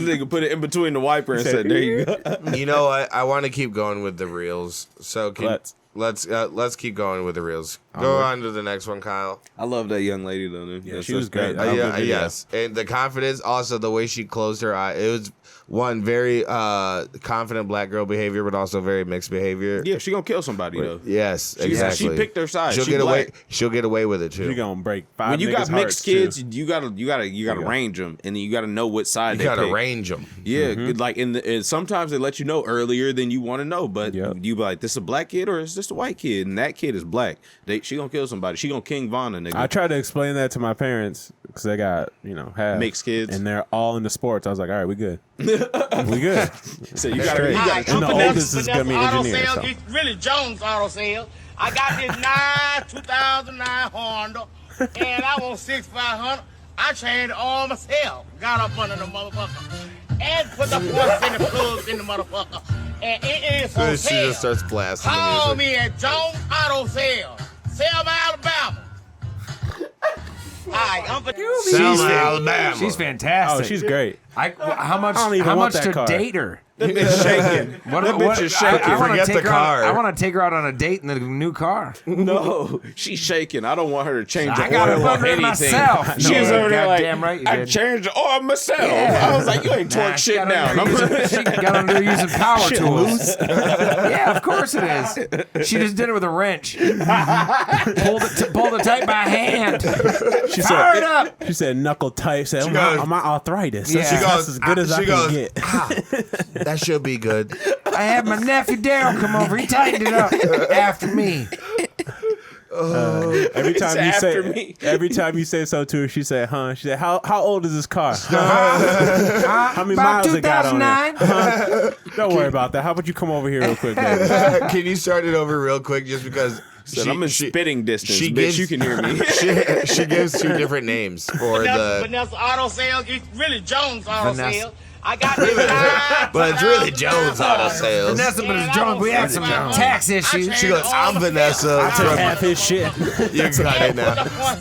nigga put it in between the wiper and said, "There you go." You know what? I want to keep going with the reels. So Let's keep going with the reels. Go on to the next one, Kyle. I love that young lady though. Yeah, she was great. Yes, and the confidence, also the way she closed her eye. It was one very confident black girl behavior, but also very mixed behavior. Yeah, she gonna kill somebody though. Yes, She exactly. picked her side. She'll She get away. black. She'll get away with it too. She gonna break 5 When you niggas' got mixed hearts, kids, too. you gotta range them, and then you gotta know what side You they gotta pick. range them. Yeah, like and sometimes they let you know earlier than you want to know, but Yep. you be like, this a black kid or is this a white kid? And that kid is black. She gonna kill somebody. She gonna King Von a nigga. I tried to explain that to my parents because they got, half Mixed kids. and they're all into sports. I was like, all right, we good. We good. So you Straight. gotta And the oldest is gonna be engineer. So. It's really Jones Auto Sales. I got this 2009 Honda, and I want 6,500. I changed all myself. Got up under the motherfucker and put the force in the plugs in the motherfucker, and it is for She sale. just starts blasting Call the music. me at Jones Auto Sales, Selma, Alabama. Hi, I'm Selma, Alabama. She's fantastic. Oh, she's great. How much? I don't even how want much that to car. date her? That bitch shaking. What, That bitch is shaking. I wanna Forget take the her out- car. I want to take her out on a date in the new car. No, she's shaking. I don't want her to change the I got oil it or under anything. myself. She was No, over there like, goddamn right you I did. changed the oil myself. Yeah. I was like, you ain't torque shit down. She got under there using power tools. Yeah, of course it is. She just did it with a wrench. pulled it tight by hand. She Fire it said, up. she said knuckle tight. Said, She my, goes- my arthritis. Yeah. That's, She that's goes, as good as I she can goes, get. That should be good. I had my nephew Daryl come over. He tightened it up after me. Every time you after say, me. every time you say so to her, she said, "Huh?" She said, "How old is this car? How many About miles it got on 2009. it? Don't worry about that. How about you come over here real quick, baby? Can you start it over real quick, just because? Said, I'm in spitting distance, she bitch. gives- You can hear me. she gives two different names for Vanessa, the. Vanessa Auto Sales. It's really Jones Auto Vanessa. Sales. I got this But it's really Jones Auto Sales. Vanessa, but it's Jones. We had some tax issues. She goes, I'm Vanessa. I took half his shit. You got it now.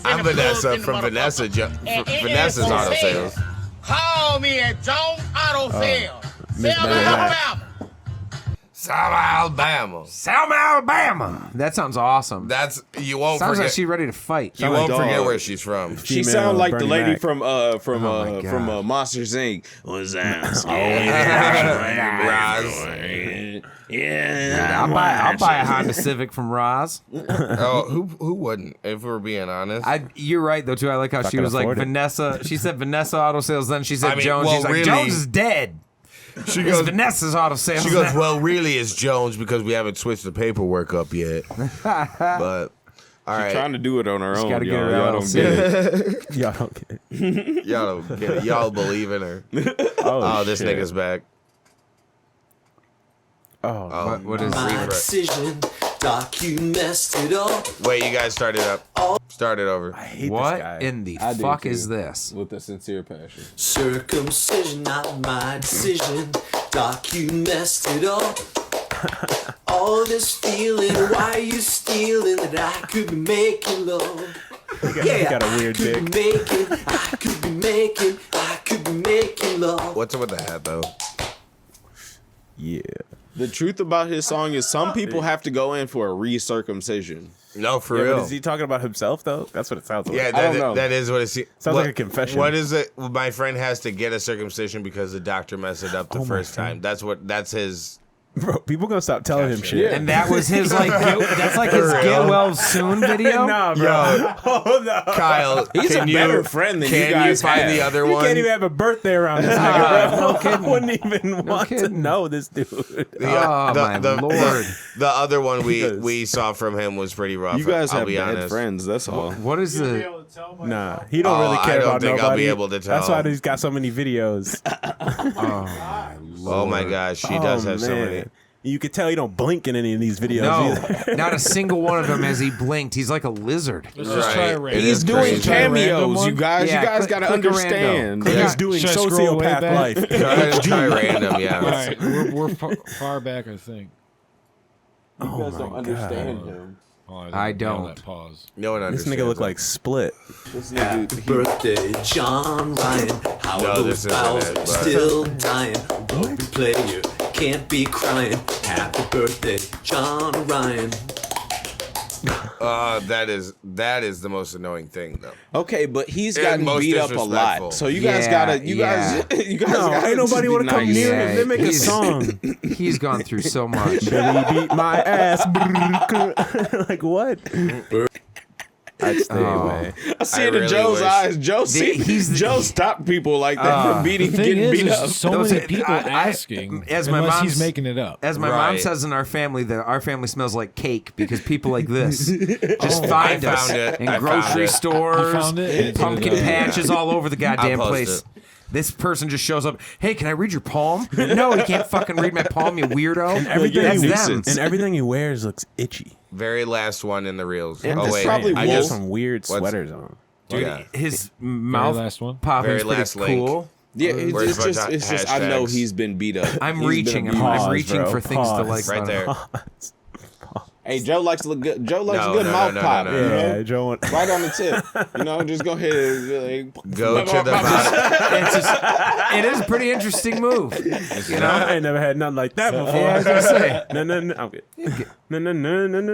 I'm Vanessa from Vanessa's Auto Sales. Call me at Jones Auto Sales. Selma, Alabama. Selma, Alabama. That sounds awesome. You won't Sounds forget. like she's ready to fight. You won't forget where she's from. She Female sounds like the Bernie lady Mac. from my God. Monsters Inc. What's that? Yeah, I'll buy a Honda Civic from Roz. Oh, who wouldn't? If we're being honest. You're right though too. I like how she can was like afford it. Vanessa. She said Vanessa Auto Sales. Then she said I mean, Jones. well, She's like really- Jones is dead. She It's goes, Vanessa's Auto Sales. She goes, now. well, really, it's Jones because we haven't switched the paperwork up yet. But all right, trying to do it on her own. gotta get her Y'all don't LLC. get it. Y'all don't get it. y'all don't get it. Y'all believe in her. Oh, this shit. nigga's back. Oh, What is refresh. Decision, Doc, you messed it up. Wait, you guys start it up. Start it over. I hate this what guy. in the I do, fuck too. is this? With a sincere passion. Circumcision, not my decision. Doc, you messed it up. All this feeling, why you stealing that I could be making love? He got a weird I dick. could be making love. What's up with the hat though? Yeah. The truth about his song is some people have to go in for a recircumcision. No, for Yeah, real. but is he talking about himself though? That's what it sounds like. Yeah, I don't know. that is what it seems. Sounds like a confession. What is it? My friend has to get a circumcision because the doctor messed it up the my first friend. time. That's his. Bro, people gonna stop telling him shit. And that was his like. That's like his get well soon video. Nah, bro. Yo, Oh, no. Kyle, He's can a better friend than you can guys find have. the other You one? can't even have a birthday around this nigga, bro. no kidding. I wouldn't even want to kidding. know this dude. Oh, my Lord. The other one Because- we saw from him was pretty rough. You guys I'll have be bad honest. friends, that's all. What is the? Nah, he don't really I care don't about think nobody. I'll be able to That's tell. why he's got so many videos. Oh my gosh, he does have so many. You could tell he don't blink in any of these videos either. No, not a single one of them has he blinked. He's like a lizard. Let's just try a It random. is He's doing crazy. cameos, you one? guys. Yeah, you guys click- got to click a random. understand. Click He's doing Should I scroll way sociopath back? life. Try random, yeah. All right, we're far back, I think. You guys don't understand him. Oh, I nailed don't. That pause. No one This understands. nigga look him. like Split. This nigga, Birthday, John Ryan. How No, are this those isn't bowels it, but- still dying? Rugby player, can't be crying. Happy birthday, John Ryan. That is the most annoying thing though. okay, but he's And gotten most beat up a disrespectful. lot. So you guys Yeah, gotta, you guys No, gotta ain't nobody want want to come near him. They make a he's- song. He's gone through so much. Billy beat my ass. Like what? I'd stay away. I see it in really Joe's wish- eyes. Joe he's- stopped people like that from beating, The thing getting is, beat there's up. so Those- many people I- asking, as my unless mom's- he's making it up. As my mom Right. says in our family, that our family smells like cake because people like this just find I us found it. in I found grocery it. stores, You found it? It's pumpkin in the- patches all over the goddamn I'll post place. it. This person just shows up. Hey, can I read your palm? No, you can't fucking read my palm, you weirdo. Everything That's he them. nuisance. And everything he wears looks itchy. Very last one in the reels. And Oh this wait, probably I he has just some weird what's- sweaters on. Dude, yeah. his mouth last one. popping is Very pretty last link. cool. Yeah, Where's it's just, my it's just. I know hashtags? he's been beat up. I'm He's been reaching. abused. I'm Pause, reaching bro. for things to Pause. like. right on. there. Hey, Joe likes to look good. Joe likes No, a good no, mouth no, pop. no, You know? Yeah, Joe. went- Right on the tip. You know, just go ahead and like, Go to the bottom. It's just, it is a pretty interesting move. You know? I ain't never had nothing like that before. Yeah, I was gonna say. No, I'm good.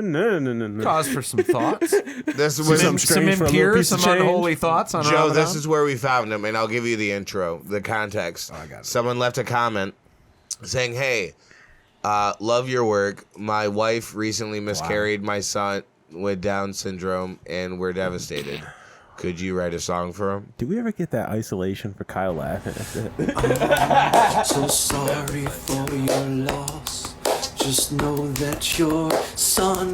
No. Cause for some thoughts. This was Some Some strange for a little impure, piece of some change. unholy thoughts on Joe, Ramadan. this is where we found him, and I'll give you the intro, the context. I got it. Someone left a comment saying, "Hey, love your work. My wife recently miscarried my son with Down syndrome, and we're devastated. Could you write a song for him?" Do we ever get that isolation for Kyle laughing at that? So sorry for your loss. Just know that your son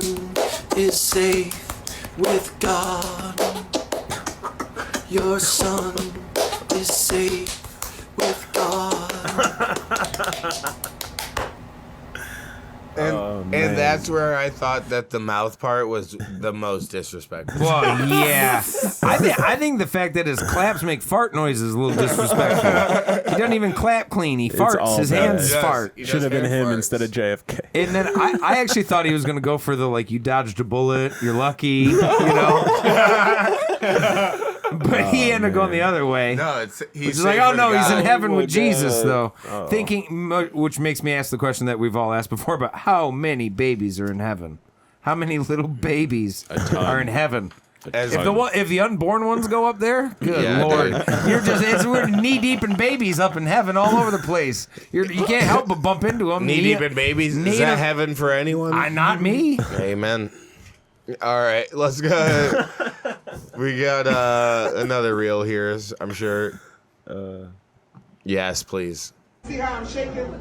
is safe with God. Your son is safe with God. Oh And that's where I thought that the mouth part was the most disrespectful. Well, yeah. I think the fact that his claps make fart noises is a little disrespectful. He doesn't even clap clean. He farts. His hands fart. Should have been him instead of JFK. And then I actually thought he was going to go for the, like, you dodged a bullet, you're lucky, you know? But he ended up going the other way. No, he's like, oh no, he's in heaven with Jesus, though. Thinking, which makes me ask the question that we've all asked before, but how many babies are in heaven? How many little babies are in heaven? If the unborn ones go up there, good Lord, we're knee deep in babies up in heaven all over the place. You can't help but bump into them. Knee deep in babies. Is that heaven for anyone? Not me. Amen. All right, let's go. We got another reel here, I'm sure. Yes, please. See how I'm shaking?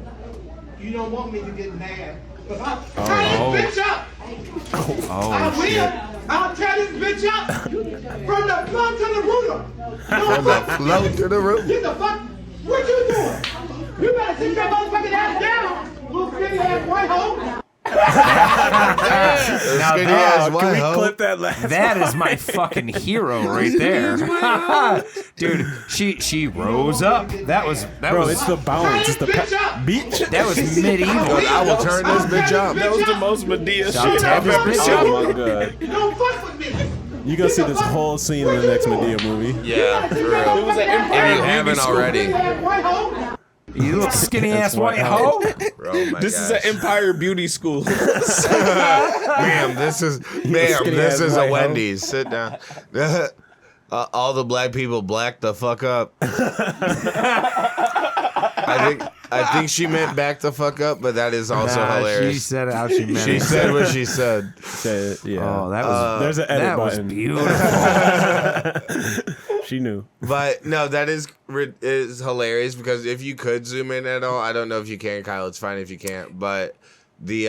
You don't want me to get mad. But I'll tie this bitch up. I will. I'll tie this bitch up. From the floor to the rooter. From the floor to the roof. Get the fuck. What you doing? You better sit your motherfucking ass down. Little skinny ass white hoe. Now can we clip that last? That is my fucking hero right there, dude. She rose up. That was it's the bounce. It's the beach. That was medieval. I will turn this bitch up. That was the most Medea shit I've I've ever this seen. Oh my god. Don't fuck with me. You gonna see this whole scene in the next Medea movie. Yeah, for real. It was an Empire And you haven't already. White hoe. You little skinny ass white hoe. This is an Empire Beauty School. Ma'am, this is a Wendy's. Sit down. All the black people black the fuck up. I think she meant back the fuck up, but that is also hilarious. She said it how she meant She it. said what she said. Oh, that was There's an edit button. Beautiful. She knew. But no, that is hilarious because if you could zoom in at all, I don't know if you can, Kyle. It's fine if you can't. But the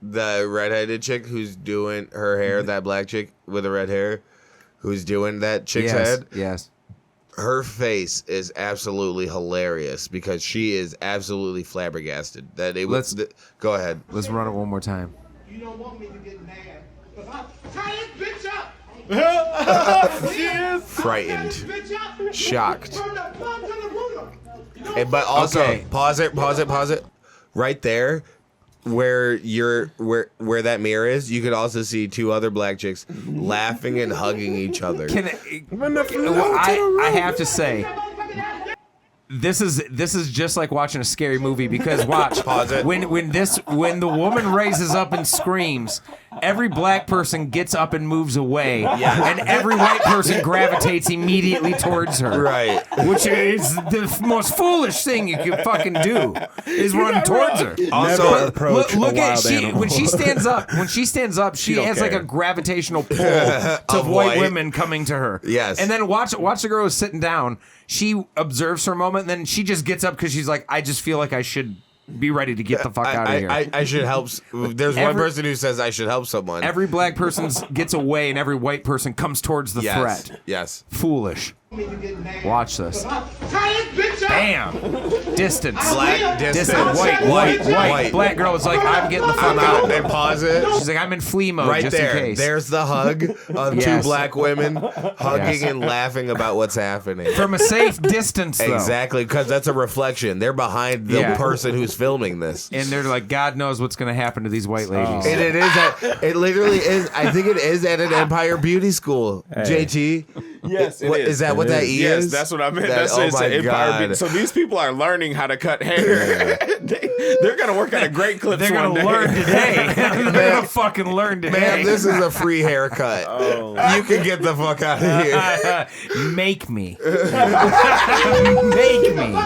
redheaded chick who's doing her hair, that black chick with the red hair, who's doing that chick's head. Yes. Her face is absolutely hilarious because she is absolutely flabbergasted. That it was. Go ahead. Let's run it one more time. You don't want me to get mad. But I'll tie this bitch up. Frightened, shocked. From the floor to the rooter. But also, Okay. pause it. Right there, where that mirror is, you could also see two other black chicks laughing and hugging each other. I have to say, this is just like watching a scary movie because watch. Pause it. When the woman raises up and screams, every black person gets up and moves away, and every white person gravitates immediately towards her. Right. Which is the most foolish thing you can fuccking do is run towards her. Also, Look at when she stands up. When she stands up, she has like a gravitational pull to Of white white. women coming to her. Yes. And then watch the girl who's sitting down. She observes for a moment, and then she just gets up because she's like, I just feel like I should be ready to get the fuck out of here. I should help. There's one person who says I should help someone. Every black person gets away, and every white person comes towards the threat. Yes. Foolish. Watch this. Bam! Distance. Black Distance. White. Black girl is like, I'm getting the fuck out. And pause it. She's like, I'm in flee mode Right just there. in case. There's the hug of two Yes. black women hugging Yes. and laughing about what's happening. From a safe distance, though. Exactly, because that's a reflection. They're behind the Yeah. person who's filming this. And they're like, God knows what's going to happen to these white ladies. And it literally is. I think it is at an Empire Beauty School. JT. Yes, it What, is. is that what that E Yes, is? that's what I meant. That- That's oh it's my an Empire God. Beauty. So these people are learning how to cut hair. They're gonna work on a great clips They're one going to day. learn today. They're going to fucking learn today. Man, this is a free haircut. You can get the fuck out of here. Make me. Make me.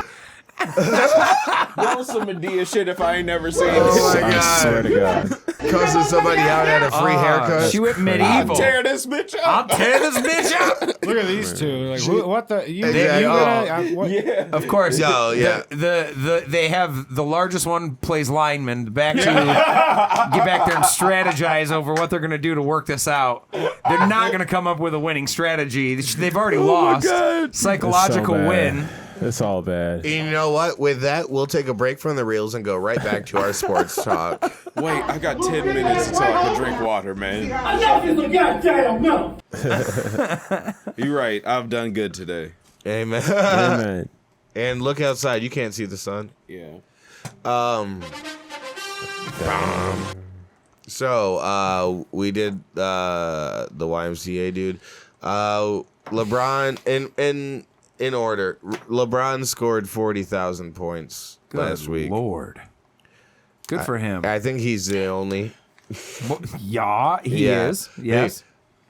That was some Medea shit if I ain't never seen Oh it. my I swear to God. God. Cussing somebody out at a free haircut. She went I'll medieval. tear this bitch I'll up. tear this bitch up. Look at these two. Like, what the? You, Exactly. you gonna? What? Yeah. Of course. Yo, yeah. They have the largest one plays lineman back to get back there and strategize over what they're going to do to work this out. They're not going to come up with a winning strategy. They've already lost. God. Psychological It's so bad. win. It's all bad. You know what? With that, we'll take a break from the reels and go right back to our sports talk. Wait, I got 10 minutes until I can drink water, man. Enough is a goddamn no. You're right. I've done good today. Amen. Amen. And look outside. You can't see the sun. Yeah. So we did the YMCA, dude. LeBron in order. LeBron scored 40,000 points last week. Lord. Good for him. I think he's the only. Yeah, he is. Yes.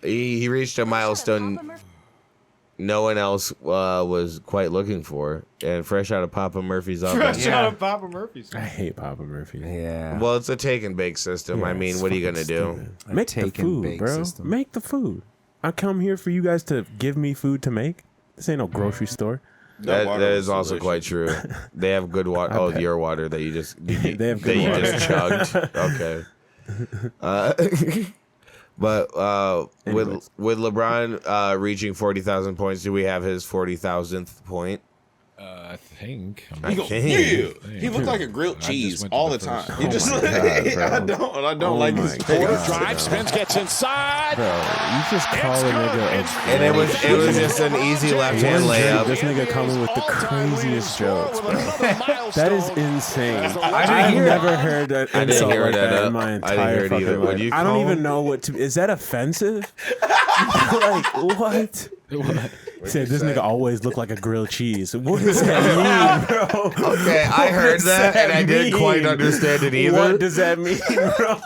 He reached a milestone no one else was quite looking for, and fresh out of Papa Murphy's oven. Fresh out of Papa Murphy's. I hate Papa Murphy. Yeah. Well, it's a take and bake system. I mean, what are you gonna do? Make the food, bro. Make the food. I come here for you guys to give me food to make. This ain't no grocery store. That is also quite true. They have good water. Oh, your water that you just they have good water. You just chugged. Okay. But with LeBron reaching 40,000 points, do we have his 40,000th point? I think. Yeah. He looked like a grilled cheese all the time. He just I don't like this. Drive, spins, gets inside. Bro, you just call a nigga and it was just an easy left hand layup. This nigga coming with the craziest jokes, bro. That is insane. I've never heard that insult like that in my entire fucking either. life. I don't even know what to. Is that offensive? Like what? He said this nigga always looked like a grilled cheese. What does that mean, bro? Okay, I heard that and I didn't quite understand it either. What does that mean, bro?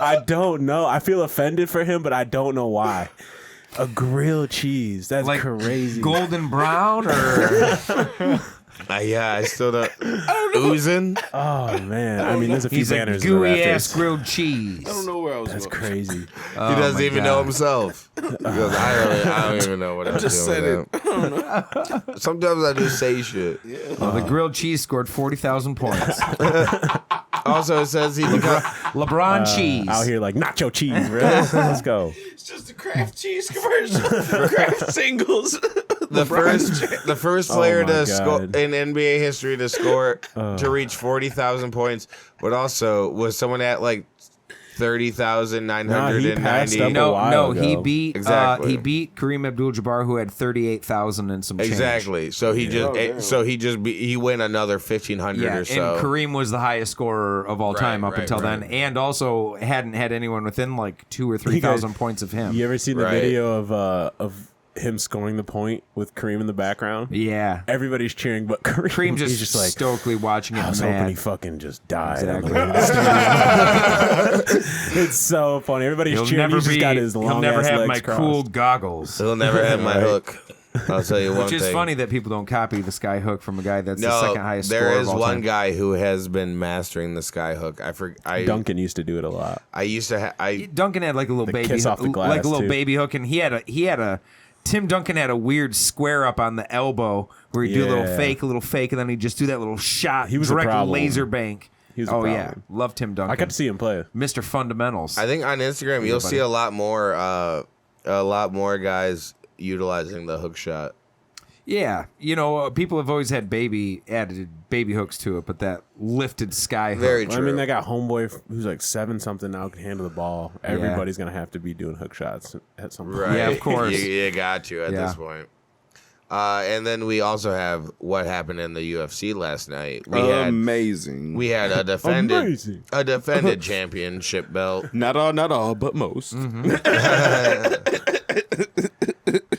I don't know. I feel offended for him, but I don't know why. A grilled cheese. That's like crazy. Golden brown or yeah, I still don't. Oozing. Oh man, I mean, there's a few he's a banners. gooey ass grilled cheese. I don't know where I was. That's crazy. He doesn't even know himself. He goes, I don't even know what I'm just doing. said it. I don't know. Sometimes I just say shit. Well, the grilled cheese scored 40,000 points. Also, it says he become LeBron cheese. Out here like nacho cheese, bro. Let's go. It's just a Kraft cheese commercial. Kraft singles. the first player my to score God. in NBA history to score to reach 40,000 points, but also was someone at like 30,990. No, he ago. beat Exactly. he beat Kareem Abdul-Jabbar, who had 38,000 and some change. Exactly. So he he went another 1,500 or so. And Kareem was the highest scorer of all time up right, until then, and also hadn't had anyone within like 2,000 or 3,000 points of him. You ever seen the video of him scoring the point with Kareem in the background? Yeah. Everybody's cheering, but Kareem, Kareem he's just like stokely watching it. I was mad. hoping he fucking just died. Exactly. It's so funny. Everybody's He'll cheering. never He's just got his he'll long never ass have legs my crossed. cool goggles. He'll never have my hook. I'll tell you one Which thing. is funny that people don't copy the sky hook from a guy that's the second highest scorer there is of all one time. guy who has been mastering the sky hook. Duncan used to do it a lot. I used to. Duncan had like a little baby, kiss off the glass, like a little too. baby hook, and he had a. Tim Duncan had a weird square up on the elbow where he'd do a little fake, and then he'd just do that little shot. He was a direct problem. laser bank. He was a yeah, problem. love Tim Duncan. I got to see him play. Mr. Fundamentals. I think on Instagram you'll see a lot more guys utilizing the hook shot. Yeah, people have always had added baby hooks to it, but that lifted sky hook. Very true. I mean, they got homeboy who's like 7-something now, can handle the ball. Everybody's gonna have to be doing hook shots at some point. Right. Yeah, of course. You got to at this point. And then we also have what happened in the UFC last night. Amazing. We had a defended championship belt. Not all, but most.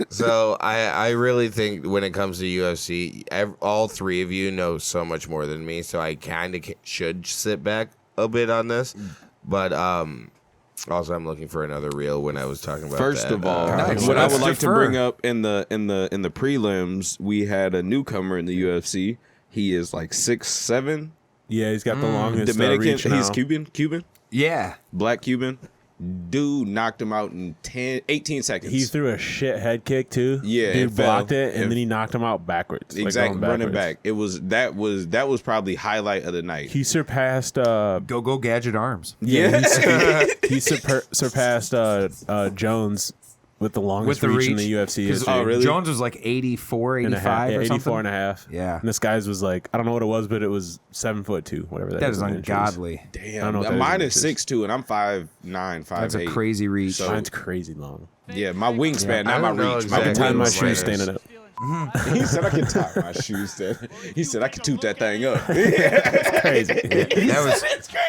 So I really think when it comes to UFC, all three of you know so much more than me. So I kind of should sit back a bit on this, but also I'm looking for another reel when I was talking about. First that. of all, Nice. what I Let's would like to defer. bring up in the prelims, we had a newcomer in the UFC. He is like 6'7", Yeah, he's got the longest Dominican. reach now. He's Cuban, Yeah. black Cuban. Dude knocked him out in 18 seconds. He threw a shit head kick too. Yeah, dude it fell. blocked it, and then he knocked him out backwards. like exactly going running backwards. back. That was probably highlight of the night. He surpassed. Go Gadget Arms. He surpassed Jones with the longest With the reach in reach. the UFC 'Cause, history. Oh, really? Jones was like 84, And a 85 half, yeah, or 84 something. and a half. Yeah. And this guy's was like, I don't know what it was, but it was 7'2", whatever that That is. is in inches. ungodly. I don't Damn, know what that mine is is in inches. 6'2", and I'm 5'9", 5'8". That's a crazy reach. So- Mine's crazy long. Yeah, my wingspan, not I my don't know reach. exactly I can tie my what mine shoes is. standing up. He said I can tie my shoes. He said I can toot that thing up. Crazy.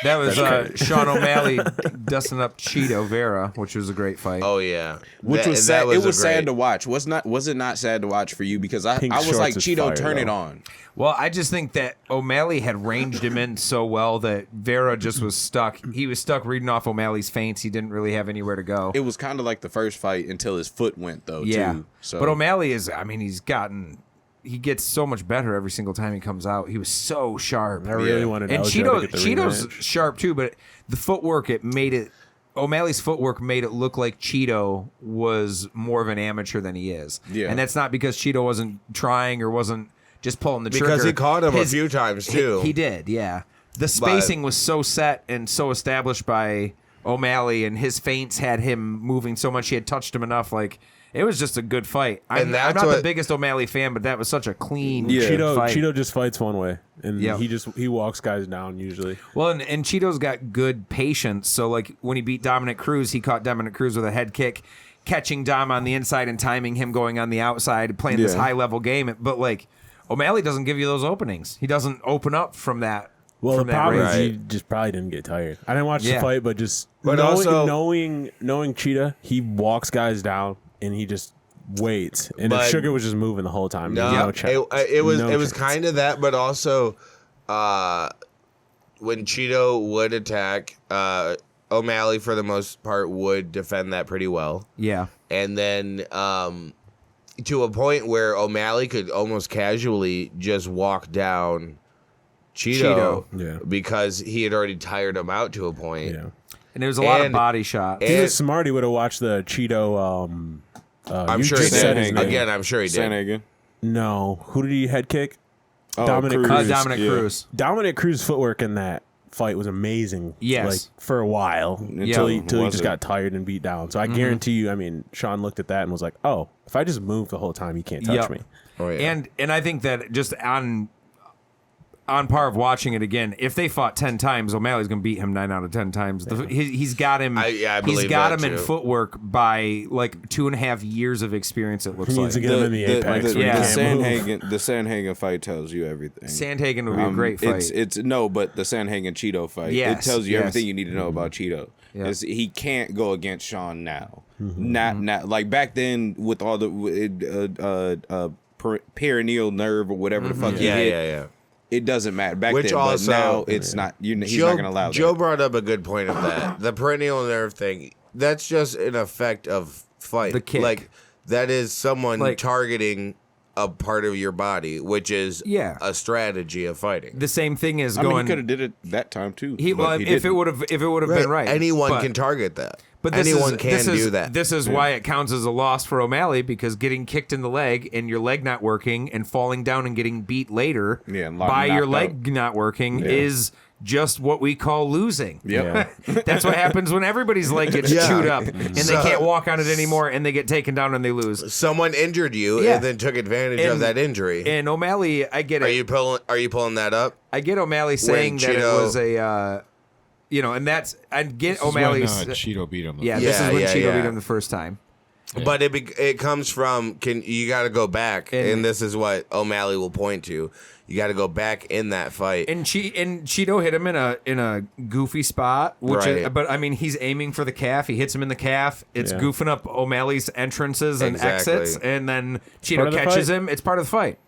That was Sean O'Malley dusting up Cheeto Vera, which was a great fight. Oh yeah, Which That- was that sad. It a was sad great- to watch. Was it not sad to watch for you? Because I Pink was Shorts like, is Cheeto, fire, turn it though. on. Well, I just think that O'Malley had ranged him in so well that Vera just was stuck. He was stuck reading off O'Malley's feints. He didn't really have anywhere to go. It was kind of like the first fight until his foot went though. Yeah. Too. So, But O'Malley is, I mean, he gets so much better every single time he comes out. He was so sharp. I really wanted And Aljo to get the Cheeto's rematch. sharp too, but the footwork, O'Malley's footwork made it look like Cheeto was more of an amateur than he is. Yeah. And that's not because Cheeto wasn't trying or wasn't just pulling the trigger. because he caught him a few times too. He did, yeah. The spacing was so set and so established by O'Malley, and his feints had him moving so much. He had touched him enough. Like, it was just a good fight. I'm that's not the what- biggest O'Malley fan, but that was such a clean Cheeto fight. Cheeto just fights one way, and Yep. he walks guys down usually. Well, and Cheeto's got good patience. So, like, when he beat Dominic Cruz, he caught Dominic Cruz with a head kick, catching Dom on the inside and timing him going on the outside, playing this Yeah. high-level game. But, like, O'Malley doesn't give you those openings. He doesn't open up from that. Well, from the that problem range. is he just probably didn't get tired. I didn't watch Yeah. the fight, but just But knowing, also- knowing Cheetah, he walks guys down and he just waits. And if But- Sugar was just moving the whole time, No, no chance. it was No it was chance. kind of that, but also when Cheeto would attack, O'Malley for the most part would defend that pretty well, Yeah. and then to a point where O'Malley could almost casually just walk down Cheeto, Yeah. because he had already tired him out to a point. Yeah. And there was a lot of And- body shots. If he was smart, he would have watched the Cheeto. I'm you sure he just said his did. name. Again, I'm sure he did. Sanhagen. No, who did he head kick? Oh, Dominic Cruz. Cruz. Dominic Yeah. Cruz. Dominic Cruz's footwork in that fight was amazing. Yes. like for a while Yeah. until he Was just it? got tired and beat down. So I guarantee you, I mean, Sean looked at that and was like, "Oh, if I just move the whole time, he can't touch Yep. me." Oh, yeah. And I think that just on par of watching it again, if they fought 10 times, O'Malley's going to beat him 9 out of 10 times. He's got him. I he's believe got that him in too. footwork by like 2.5 years of experience. It looks He needs like to get him in the apex. The, when he Yeah. can't move. the Sanhagen fight tells you everything. Sandhagen would be a great fight. It's no, but the Sanhagen Cheeto fight. Yes, It tells you yes. everything you need to know about Cheeto. Yeah. He can't go against Sean now. Not like back then with all the perineal nerve or whatever the fuck he yeah, hit. yeah. It doesn't matter back Which then, also- but now it's not. He's not going to allow Joe that. brought up a good point of that. The perennial nerve thing, that's just an effect of fight. The kick. Like, that is someone Like- targeting a part of your body, which is Yeah. a strategy of fighting. the same thing as I mean, going. he could have did it that time too. He, but well, he if it didn't. would have been right, Anyone But- can target that. But this Anyone is, can this is, do that. This is why it counts as a loss for O'Malley, because getting kicked in the leg and your leg not working and falling down and getting beat later Yeah, and by your knocked leg not working is just what we call losing. Yep. That's what happens when everybody's leg gets Yeah. chewed up and they So- can't walk on it anymore and they get taken down and they lose. Someone injured you Yeah. and then took advantage of And- that injury. And O'Malley, I get Are it. you pulling that up? I get O'Malley saying that it Cheeto- was a, and that's, I get This is O'Malley's. when, Cheeto beat him. yeah, this is when Yeah, Cheeto yeah. beat him the first time. But it comes from you got to go back, And- and this is what O'Malley will point to. You got to go back in that fight. And Cheeto hit him in a goofy spot, which Right. but I mean he's aiming for the calf. He hits him in the calf. It's Yeah. goofing up O'Malley's entrances and Exactly. exits, and then part Cheeto of the catches fight. him. It's part of the fight.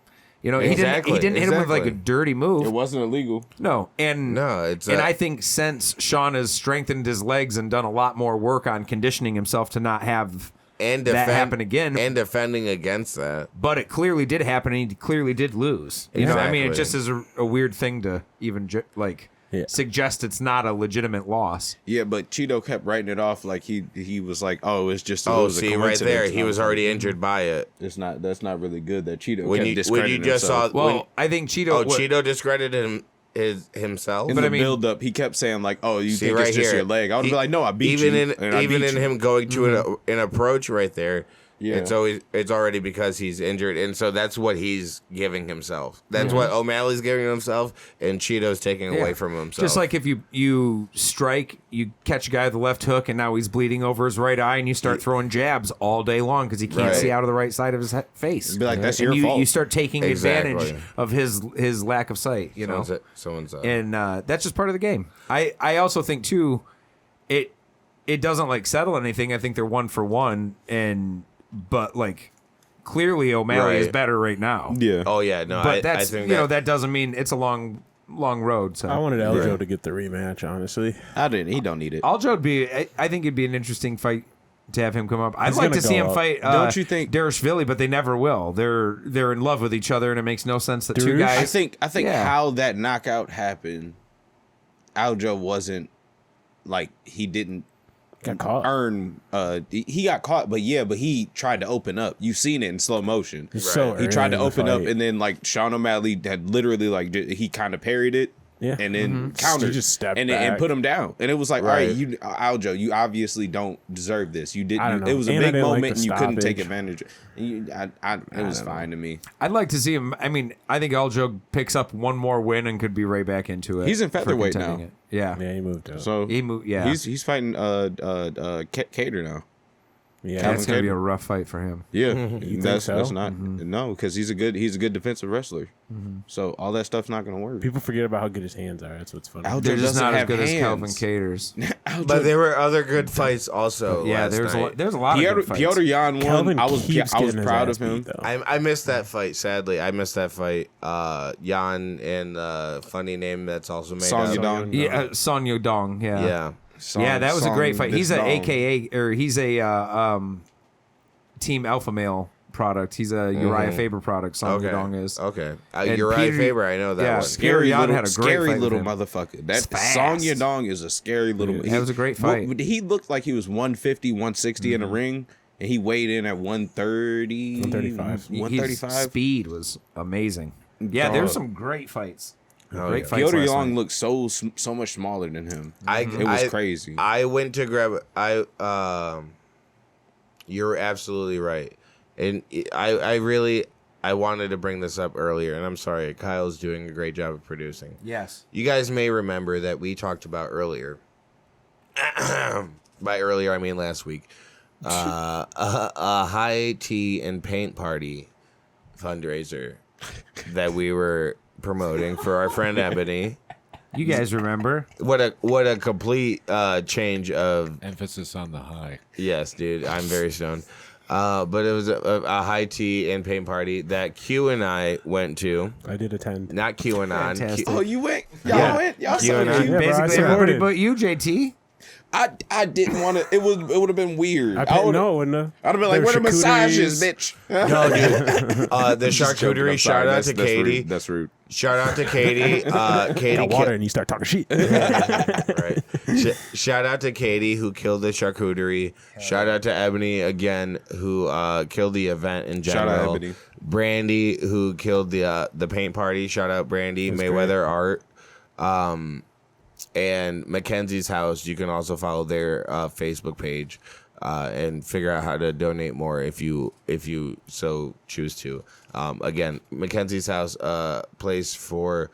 He Exactly, didn't hit him with like a exactly. dirty move. It wasn't illegal. No, and No, it's and a- I think since Sean has strengthened his legs and done a lot more work on conditioning himself to not have and that happen again. and defending against that. but it clearly did happen, and he clearly did lose. You know, I mean, it Exactly. just is a weird thing to even Yeah. suggest it's not a legitimate loss. Yeah, but Cheeto kept writing it off like he was like, oh, it's just it Oh, was a see right coincidence. there, And he I was like, already injured by it. That's not really good that Cheeto When kept you discrediting just himself. saw Well, I think Cheeto. Cheeto discredited him himself. In the build up, he kept saying like, "Oh, you think right it's just here, your leg?" I would be like, "No, I beat even you." Even in him going to an approach right there, Yeah. it's already because he's injured, and so that's what he's giving himself. That's what O'Malley's giving himself, and Cheeto's taking away from himself. Just like if you strike, you catch a guy with the left hook, and now he's bleeding over his right eye, and you start throwing jabs all day long because he can't see out of the right side of his face. Be like, that's and your fault. You start taking advantage of his lack of sight. You know, someone's and that's just part of the game. I also think too, it doesn't like settle anything. I think they're 1 for 1, but like clearly O'Malley is better right now. Yeah. Oh yeah. No. But that's I think that doesn't mean it's a long road. So I wanted Aljo to get the rematch. Honestly, I didn't. He don't need it. Aljo would be. I think it'd be an interesting fight to have him come up. I'd He's like gonna to see go him up. fight. Don't you think Darishvili? But they never will. They're in love with each other, and it makes no sense that two Darush? guys. I think how that knockout happened, Aljo wasn't like he didn't got caught. earn. He got caught, but he tried to open up. You've seen it in slow motion. So he tried to early in the open up, fight. and then like Sean O'Malley had literally like he kind of parried it. Yeah. And then countered, He just stepped and back. put him down, and it was like, all right, you Aljo, you obviously don't deserve this. You I didn't. don't know. It was a And I big didn't like moment, the and you couldn't take stoppage. advantage. It was fine to me. I'd like to see him. I mean, I think Aljo picks up one more win and could be right back into it. He's in for featherweight contending now. it. Yeah. Yeah, he moved up. So He moved. Yeah. he's fighting Cater now. Yeah, That's gonna be Cater. a rough fight for him. Yeah, think that's so? not no, because he's a good defensive wrestler. So all that stuff's not gonna work. people forget about how good his hands are. That's what's funny. Aljo They're just doesn't not as have good as hands. Calvin Caters. But there were other good fights also. Yeah, last there's night. a lot of good fights. Piotr Jan won. Calvin I was keeps getting his proud ass of him. beat, though. I missed that fight. Sadly, I missed that fight. Jan and funny name that's also made Song up. Yadong. Yeah, Son Yodong. Yeah. Yeah. Yeah, that was a great fight. He's a a AKA or he's a Team Alpha Male product. He's a Uriah Faber product. Son Okay. Yodong is. Okay. And Uriah Peter- Faber, I know that yeah, one. Scary Jan little, had a great scary fight with little him. motherfucker. That Fast. Song Yadong is a scary little. That was a great fight. He looked like he was 150, 160 in the ring, and he weighed in at 130, 135. 135. His speed was amazing. Yeah, there were some great fights. Great fights Piotr last Jan night. looked so much smaller than him. It was crazy. I went to grab. You're absolutely right, and I wanted to bring this up earlier, and I'm sorry. Kyle's doing a great job of producing. Yes. You guys may remember that we talked about earlier. By earlier, I mean last week. A high tea and paint party fundraiser that we were promoting for our friend Ebony. You guys remember? What a complete change of Emphasis on the high. yes, dude. I'm very stoned. But it was a high tea and paint party that Q and I went to. I did attend. Not QAnon. Fantastic. Oh, you went? Y'all Yeah. went? Y'all You saw and I- it? Yeah, bro, I Basically everybody supported. but you, JT. I didn't want to. It would have been weird. I I paid, would no, wouldn't have. I'd have been like, There where the were massages, charcuteries. bitch? No, dude. The Just joking. charcuterie. I'm sorry. Shout out That's- to that's Katie. rude. That's rude. Shout out to Katie. Katie. Got water and you start talking shit. Right. Shout out to Katie who killed the charcuterie. Shout out to Ebony again who killed the event in Shout general. out Ebony. Brandy who killed the paint party. Shout out Brandy. Mayweather Art. And Mackenzie's House. You can also follow their Facebook page and figure out how to donate more if you so choose to. Again, Mackenzie's House, place for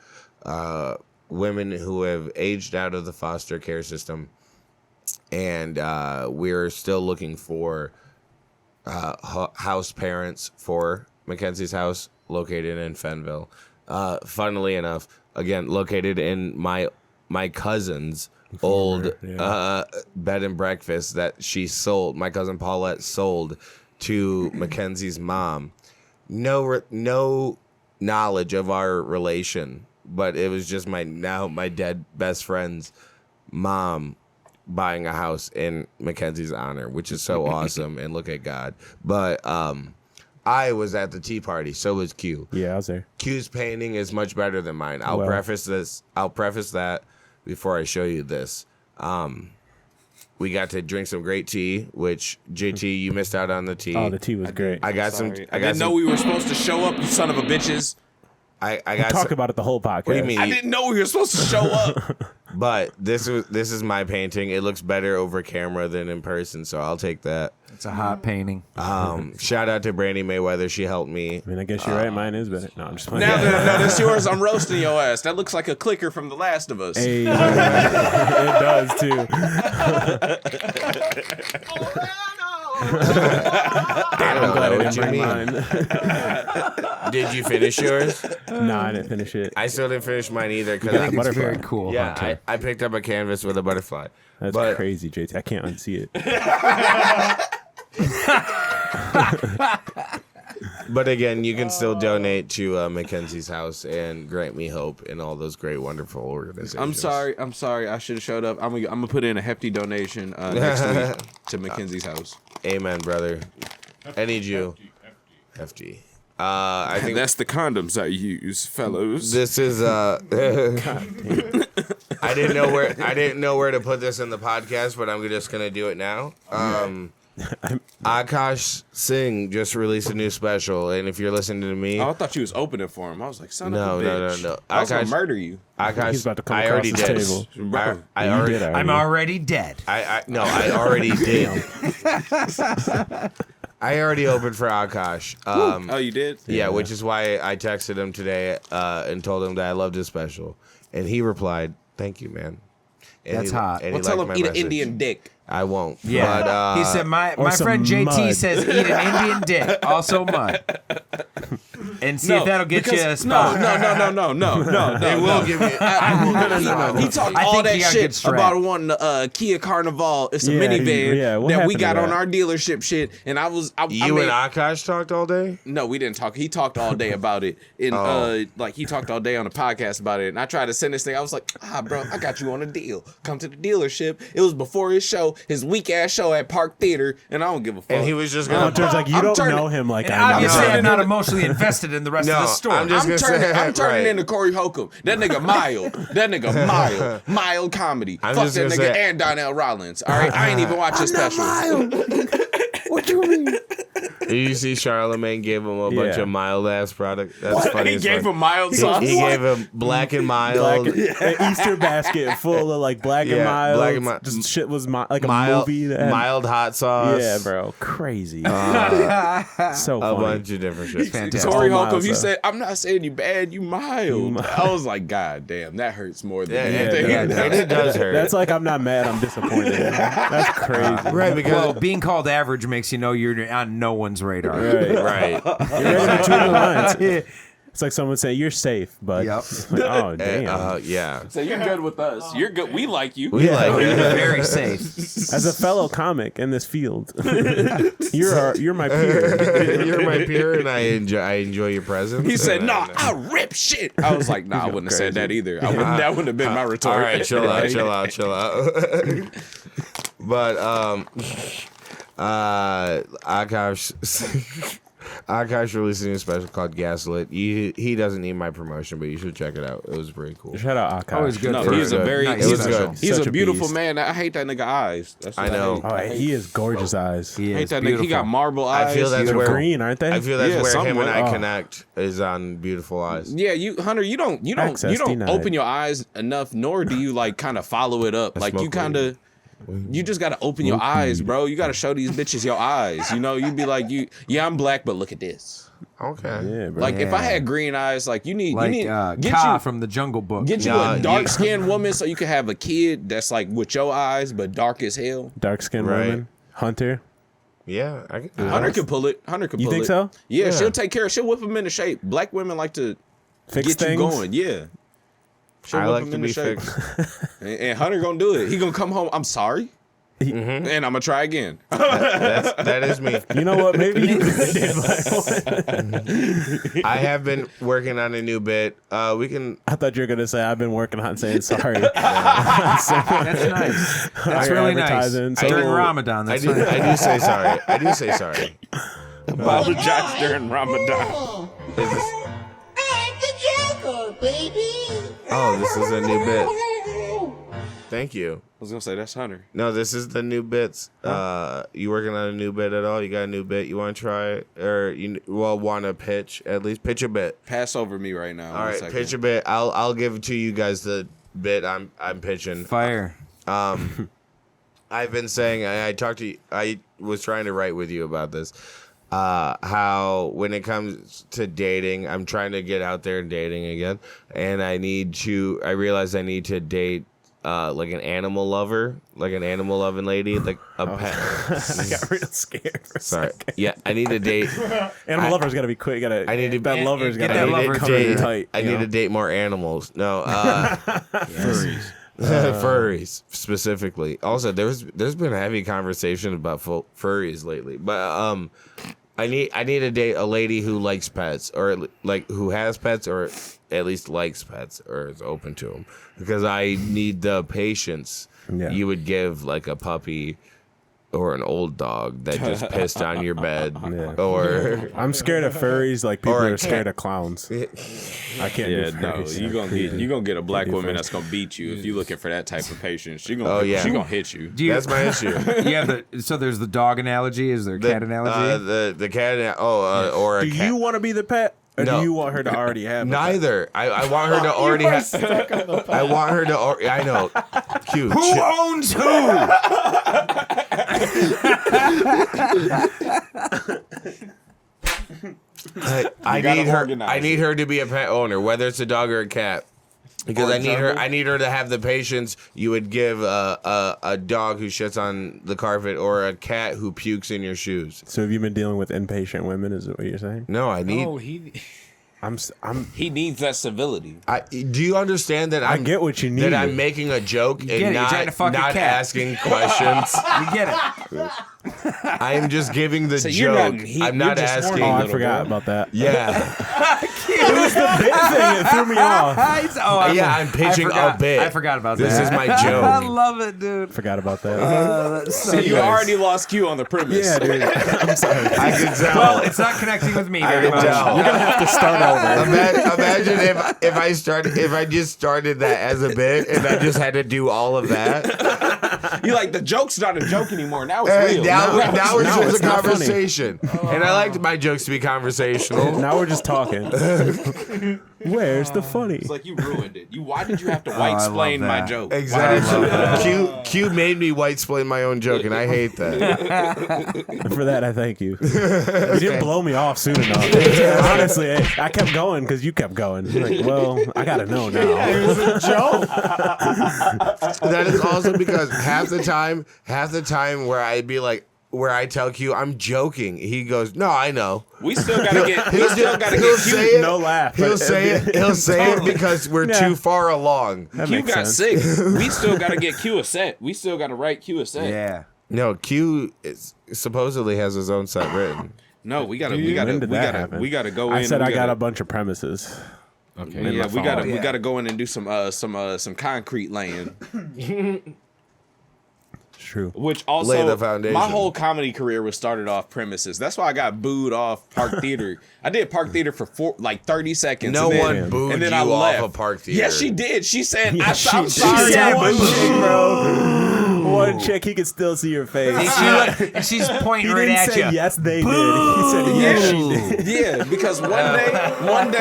women who have aged out of the foster care system, and we're still looking for house parents for Mackenzie's House, located in Fenville. Funnily enough, again, located in my cousin's old bed and breakfast that she sold. My cousin Paulette sold to Mackenzie's mom. No knowledge of our relation, but it was just my dead best friend's mom buying a house in Mackenzie's honor, which is so awesome. And look at God. But I was at the tea party. So was Q. Yeah, I was there. Q's painting is much better than mine. I'll Well. preface that before I show you this. We got to drink some great tea, which JT, you missed out on the tea. Oh, the tea was great. I got some. I didn't know we were supposed to show up, you son of a bitches. I We got talked about it the whole podcast. What do you mean? I didn't know we were supposed to show up. But this is my painting. It looks better over camera than in person, so I'll take that. It's a hot painting. Shout out to Brandy Mayweather. She helped me. I mean, I guess you're right. Mine is better. No, I'm just playing. Now that's yours. I'm roasting your ass. That looks like a clicker from The Last of Us. Hey, it does too. I'm glad I didn't bring mine. Did you finish yours? No, I didn't finish it. I still didn't finish mine either I because think it's very cool. yeah, Hunter. I picked up a canvas with a butterfly. That's But- crazy, JT. I can't unsee it. But again, you can still donate to Mackenzie's house and Grant Me Hope and all those great, wonderful organizations. I'm sorry. I should have showed up. I'm gonna put in a hefty donation next week to Mackenzie's house. Amen, brother. I need you. Hefty. I think That's the condoms I use, fellows. this is I didn't know where to put this in the podcast, but I'm just gonna do it now. Akash Singh just released a new special, and if you're listening to me, Oh, I thought you was opening for him. I was like, son No, of a no, bitch. no, no. I was gonna Akash- murder you. Akash, He's about to come I across already his did. table. Bro. I You already. did I'm already dead. I already did. I already opened for Akash. Oh, you did? Yeah, which is why I texted him today and told him that I loved his special, and he replied, "Thank you, man." And That's hot. And Well, he tell liked him my eat message. an Indian dick. I won't. Yeah. But, He said, my some friend JT mud. says eat an Indian dick. Also mud. And see if that'll get you a spot. No. They will give you. I will give you. No. He talked I all think that he got good shit strap. about wanting the Kia Carnival. It's a Yeah, minivan what that happened we to got on that? our dealership shit. And I You mean, and Akash talked all day. No, we didn't talk. He talked all day about it. And like he talked all day on the podcast about it. And I tried to send this thing. I was like, bro, I got you on a deal. Come to the dealership. It was before his show, his weak ass show at Park Theater, and I don't give a fuck. And he was just gonna. Hunter's like, you I'm don't turning- know him like And I know. obviously, No. I'm not emotionally invested in the rest of No, the story. I'm just gonna say I'm turning right. into Corey Holcomb. That nigga mild. That nigga mild comedy. I'm Fuck just that gonna nigga say- and Donnell Rollins. All right, I ain't even watch his special. What you mean? You see, Charlemagne gave him a bunch Yeah. of mild ass product. That's funny. He as gave fuck. him mild sauce. He gave him black and mild. An Easter basket full of like black and Yeah, mild. black and mild. Just shit was like a mild, movie. That had, mild hot sauce. Yeah, bro, crazy. so A funny. bunch of different shit. Fantastic. Corey All Holcomb, mild he stuff. said, "I'm not saying you bad, you mild." I was like, "God damn, that hurts more than Yeah, anything." and it does hurt. That's like I'm not mad. I'm disappointed. That's crazy. right because Well, being called average makes you know you're on no one's radar. right. You're ready between the lines. It's like someone saying you're safe, but Yep. it's like, oh damn. Yeah. So you're good with us. You're good. We like you. We like You're it. very safe. As a fellow comic in this field, you're my peer. You're my peer, and I enjoy your presence. He said, and "Nah, I rip shit." I was like, "Nah, I wouldn't have said that either. That wouldn't have been my retort." All right, chill out. But Akash released a new special called Gaslit. He doesn't need my promotion, but you should check it out. It was pretty cool. Shout out Akash. Always good. No, for he's a very nice it was special. good. He's Such a a beautiful beast. man. I hate that nigga eyes. That's what I know. Oh, he is gorgeous eyes. He I hate is that beautiful. nigga. He got marble eyes. I feel that's They're where green, aren't they? I feel that's Yeah, where him somewhere. and I Oh. connect is on Beautiful Eyes. Yeah, Hunter, you don't Access denied. open your eyes enough, nor do you like kind of follow it up. Like you smoke kind of, you just gotta open your eyes, bro. You gotta show these bitches your eyes. You know, you be like, I'm black, but look at this. Okay. Yeah, bro. Like if I Yeah. had green eyes, like you need Like get Ka you from the Jungle Book. get you Nah, a dark skinned woman so you can have a kid that's like with your eyes but dark as hell. Dark skinned Right. woman, Hunter. Yeah, I can do Hunter that. can pull it. Hunter can You pull think it. so? Yeah, Yeah. she'll take care. She'll whip them into shape. Black women like to Fix get things. you going. Yeah. She'll I whip like them to into be shape. fixed. And Hunter gonna do it. He gonna come home. I'm sorry. And I'm gonna try again. That is me. You know what? Maybe you I have been working on a new bit. We can. I thought you were gonna say I've been working on saying sorry. That's nice. That's really nice. advertising, so- During Ramadan, that's I nice. do say sorry. I do say sorry. Apologize during Ramadan. Is this, I'm the Joker, baby. oh, this is a new bit. Thank you. I was gonna say that's Hunter. No, this is the new bits. You working on a new bit at all? You got a new bit you want to try it? Or you want to pitch at least? Pitch a bit. Pass over me right now. All right, pitch a bit. I'll give it to you guys the bit I'm pitching. Fire. I've been saying I was trying to write with you about this. How when it comes to dating, I'm trying to get out there and dating again, and I realize I need to date like an animal lover, like an animal loving lady, like a pet. I got real scared for a second. Yeah, I need to date. Animal lover's got to be quick. I need to. That lover's got to be tight. I need to date more animals. No, Furries. Furries specifically. Also, there's been a heavy conversation about furries lately, but I need to date a lady who likes pets, or like who has pets, or at least likes pets, or is open to them, because I need the patience you would give like a puppy or an old dog that just pissed on your bed. Or I'm scared of furries like people are scared of clowns. I can't do furries. No, you gonna get a black woman that's gonna beat you if you looking for that type of patience. She gonna hit you. That's my issue. So there's the dog analogy. Is there a cat analogy? The cat. Or a do cat. you want to be the pet? Or No. do you want her to already have? Neither. I want her to already have. I want her to. I know. Cute. Who owns who? I need her to be a pet owner, whether it's a dog or a cat. Because I need her to have the patience you would give a dog who shits on the carpet, or a cat who pukes in your shoes. So have you been dealing with impatient women? Is what you're saying? No, I need. Oh, he He needs that civility. Do you understand that I get what you need. That I'm making a joke and not asking questions. You get it. I am just giving the So joke. I'm I'm not asking. Oh, I forgot about that. Yeah. It was the bit thing that threw me off. I'm pitching a bit. I forgot about This that. is my joke. I love it, dude. Forgot about that. So you already lost Q on the premise. Yeah, dude. I'm sorry. I can tell. Well, it's not connecting with me very much. tell. You're gonna have to start over. Imagine if I just started that as a bit and I just had to do all of that. You like the joke's not a joke anymore. Now it's real. Now it's just it's a not funny. conversation, and I like my jokes to be conversational. Now we're just talking. Where's the funny? It's like you ruined it. Why did you have to white-splain my joke? Exactly. Q made me white-splain my own joke, and I hate that. For that, I thank you. You didn't blow me off soon enough. Honestly, I kept going because you kept going. Like, well, I gotta know now. it was a joke. That is also because half the time where I'd be like, where I tell Q I'm joking, he goes, "No, I know." We still gotta get. We still gotta He'll get say Q. it. No laugh. He'll say it. He'll say it because we're too far along. That Q makes got sense. 6. We still gotta get Q a set. We still gotta write Q a set. Yeah. No, Q supposedly has his own set written. No, we gotta When did that happen? go in. I said we I got gotta- a bunch of premises. Okay. Yeah, we gotta go in and do some concrete laying. True. Which also, Lay the foundation. my whole comedy career was started off premises. That's why I got booed off Park Theater. I did Park Theater for 30 seconds. No and then, one booed and then you I left. off of Park Theater. Yes, she did. She said, Yeah, I'm sorry. one chick, bro. One chick, he could still see your face. She's pointing He right didn't at say you. yes, they did. He said yes, she did. Yeah, because one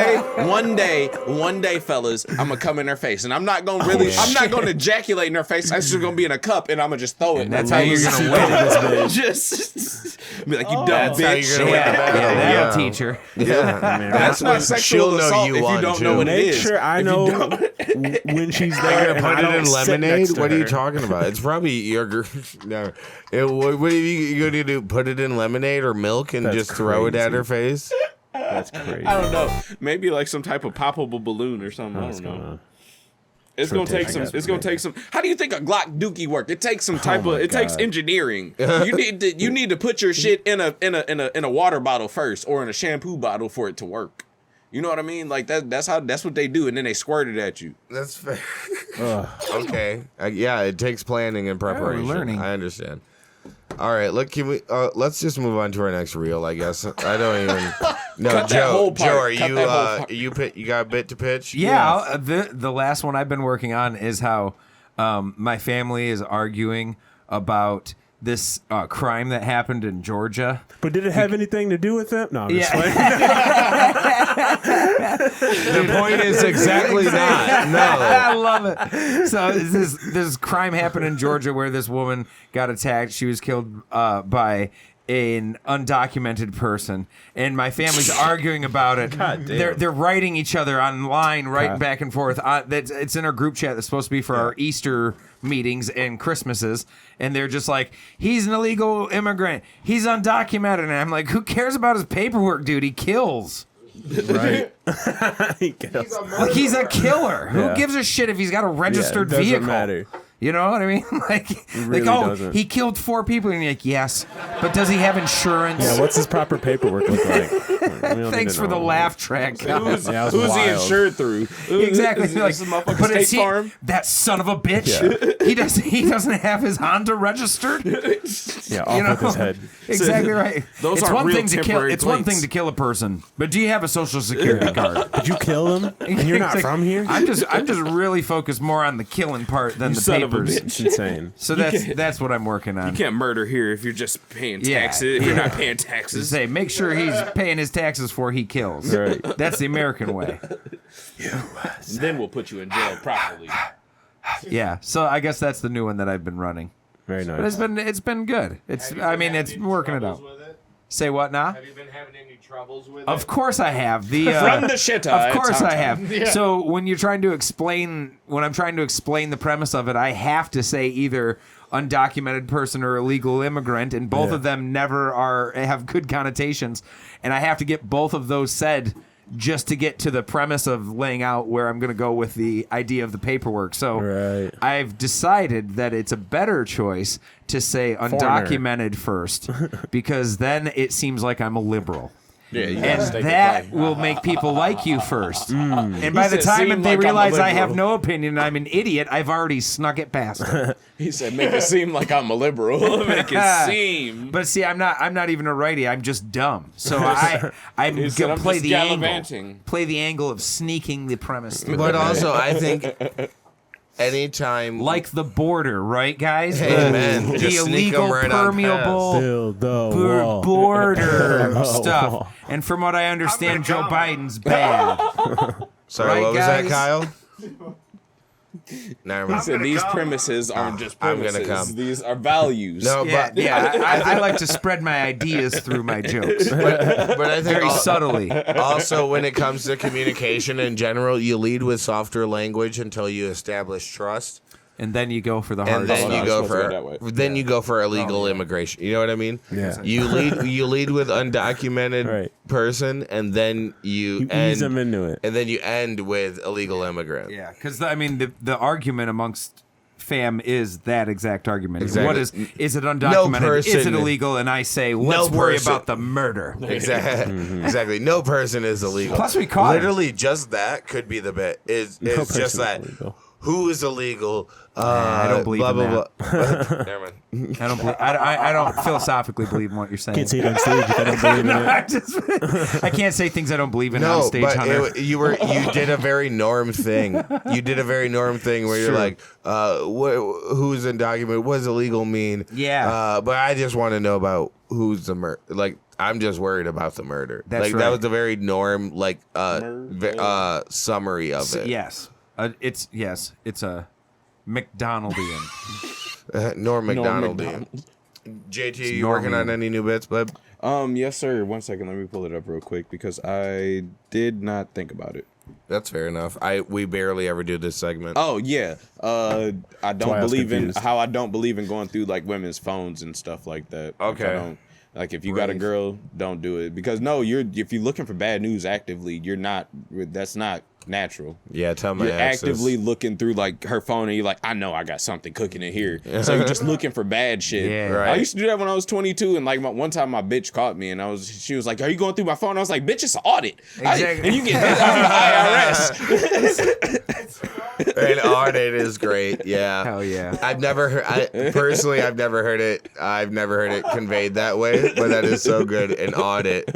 day, fellas, I'm gonna come in her face, and I'm not gonna I'm not gonna ejaculate in her face. I'm just gonna be in a cup, and I'm gonna just throw it. And that's how you're gonna win. Just be like, you dumb That's how bitch. you're gonna win the battle. That'll teach her. Yeah, That's not she'll sexual know assault you if you won, don't too. know what it Make is. sure I If you know don't- when she's You're there. gonna put and I it in don't sit lemonade? next to What are you her. talking about? It's probably your. No, what are you gonna do? Put it in lemonade or milk and That's just throw it at crazy. her face? That's crazy. I don't know. Maybe like some type of poppable balloon or something. I don't know. It's gonna take some. It's gonna take some. How do you think a Glock Dookie work? It takes some type of. It takes engineering. You need to put your shit in a water bottle first, or in a shampoo bottle for it to work. You know what I mean? Like that's what they do, and then they squirt it at you. That's fair. Okay. Yeah, it takes planning and preparation. learning. I understand. All right, look. Can we? Let's just move on to our next reel. I guess I don't even. No, Cut that whole part. Joe, are Cut you? that whole part. You got a bit to pitch? Yeah, the last one I've been working on is how my family is arguing about this crime that happened in Georgia. But did it have anything to do with it? No, I'm just playing. The point is exactly not. No. I love it. So this crime happened in Georgia where this woman got attacked. She was killed by an undocumented person, and my family's arguing about it. God damn. They're writing each other online, writing back and forth. It's in our group chat that's supposed to be for our Easter meetings and Christmases, and they're just like, he's an illegal immigrant, he's undocumented, and I'm like, who cares about his paperwork, dude? He kills. Right. Like, he's a killer. Who gives a shit if he's got a registered doesn't vehicle? matter. You know what I mean? Like, really doesn't. He killed 4 people, and you're like, yes, but does he have insurance? Yeah, what's his proper paperwork look like? Thanks for the laugh track. Who's he insured through? Exactly. Is Like, this motherfucking but State Farm? that son of a bitch. He doesn't have his Honda registered. Yeah, off with his head. Exactly right. Those it's aren't one real thing to kill. temporary It's one plates. thing to kill a person, but do you have a social security card? Did you kill him? And you're not from here? I'm just really focused more on the killing part than the son of a papers. bitch. It's insane. So that's what I'm working on. You can't murder here if you're just paying Yeah, taxes. If you're not paying taxes. Say, make sure he's paying his taxes before he kills. Right. That's the American way. Then we'll put you in jail properly. Yeah. So I guess that's the new one that I've been running. Very But nice. it's been good. It's working it out. Say what now? Have you been having any troubles with Of course I have. From the shitter. Of course I Tom. have. So when I'm trying to explain the premise of it, I have to say either undocumented person or illegal immigrant, and both of them never have good connotations, and I have to get both of those said just to get to the premise of laying out where I'm going to go with the idea of the paperwork. So I've decided that it's a better choice to say undocumented first, because then it seems like I'm a liberal. Yeah, you And that will make people like you first. And by the time "Seem they like I'm a realize I liberal." have no opinion and I'm an idiot, I've already snuck it past them. He said, "Make it seem like I'm a liberal. Make it seem." But see, I'm not even a righty. I'm just dumb. So I'm He said, gonna "I'm play just the angle. gallivanting." Play the angle of sneaking the premise. But also, I think anytime, like the border, right, guys? Amen. The Just sneak 'em illegal right on permeable Build the wall. border Wall. stuff. And from what I understand, Joe Biden's bad. sorry, Right, what was that, guys? Kyle? Never He mind. said, "These premises aren't just I'm gonna premises. come. These are values." No, Yeah, but I like to spread my ideas through my jokes. but I think Very subtly. also when it comes to communication in general, you lead with softer language until you establish trust. And then you go for the hard And then stuff. you it's go supposed to go that for way. you go for illegal immigration. You know what I mean? Yeah. You lead with undocumented Right. person, and then you You end ease them into it. and then you end with illegal immigrant. Yeah, because the argument amongst fam is that exact argument. Exactly. What is it undocumented? person- is it illegal? And I say, let's No worry person- about the murder. Exactly. Exactly. No person is illegal. Plus we caught him. literally just that could be the bit. Is No just person that. is illegal. Who is illegal? I don't believe blah, in blah, that. blah. Never mind. I don't philosophically believe in what you're saying. Can't say it on stage if I don't believe in it. I can't say things I don't believe in No, on stage, but Hunter. you did a very norm thing. You did a very norm thing where you're like, who's undocumented? What does illegal mean? Yeah. But I just want to know about who's the murder. Like, I'm just worried about the murder. That's That right. was a very norm, summary of it. Yes. It's a McDonaldian. Norm McDonaldian. JT, you working on any new bits, bud? Yes, sir. 1 second. Let me pull it up real quick because I did not think about it. That's fair enough. We barely ever do this segment. Oh yeah. I why don't I was believe in confused. how I don't believe in going through like women's phones and stuff like that. Like, Okay. I don't, like if you got a girl, don't do it because if you're looking for bad news actively, that's not natural. Yeah, tell my You're exes. actively looking through like her phone and you're like, I know I got something cooking in here. So you're just looking for bad shit. Yeah. Right. I used to do that when I was 22 and like one time my bitch caught me and she was like, are you going through my phone? I was like, bitch, it's an audit. Exactly. And you get that from the IRS. An audit is great. Yeah. Hell yeah. I've never heard it. I've never heard it conveyed that way, but that is so good. An audit.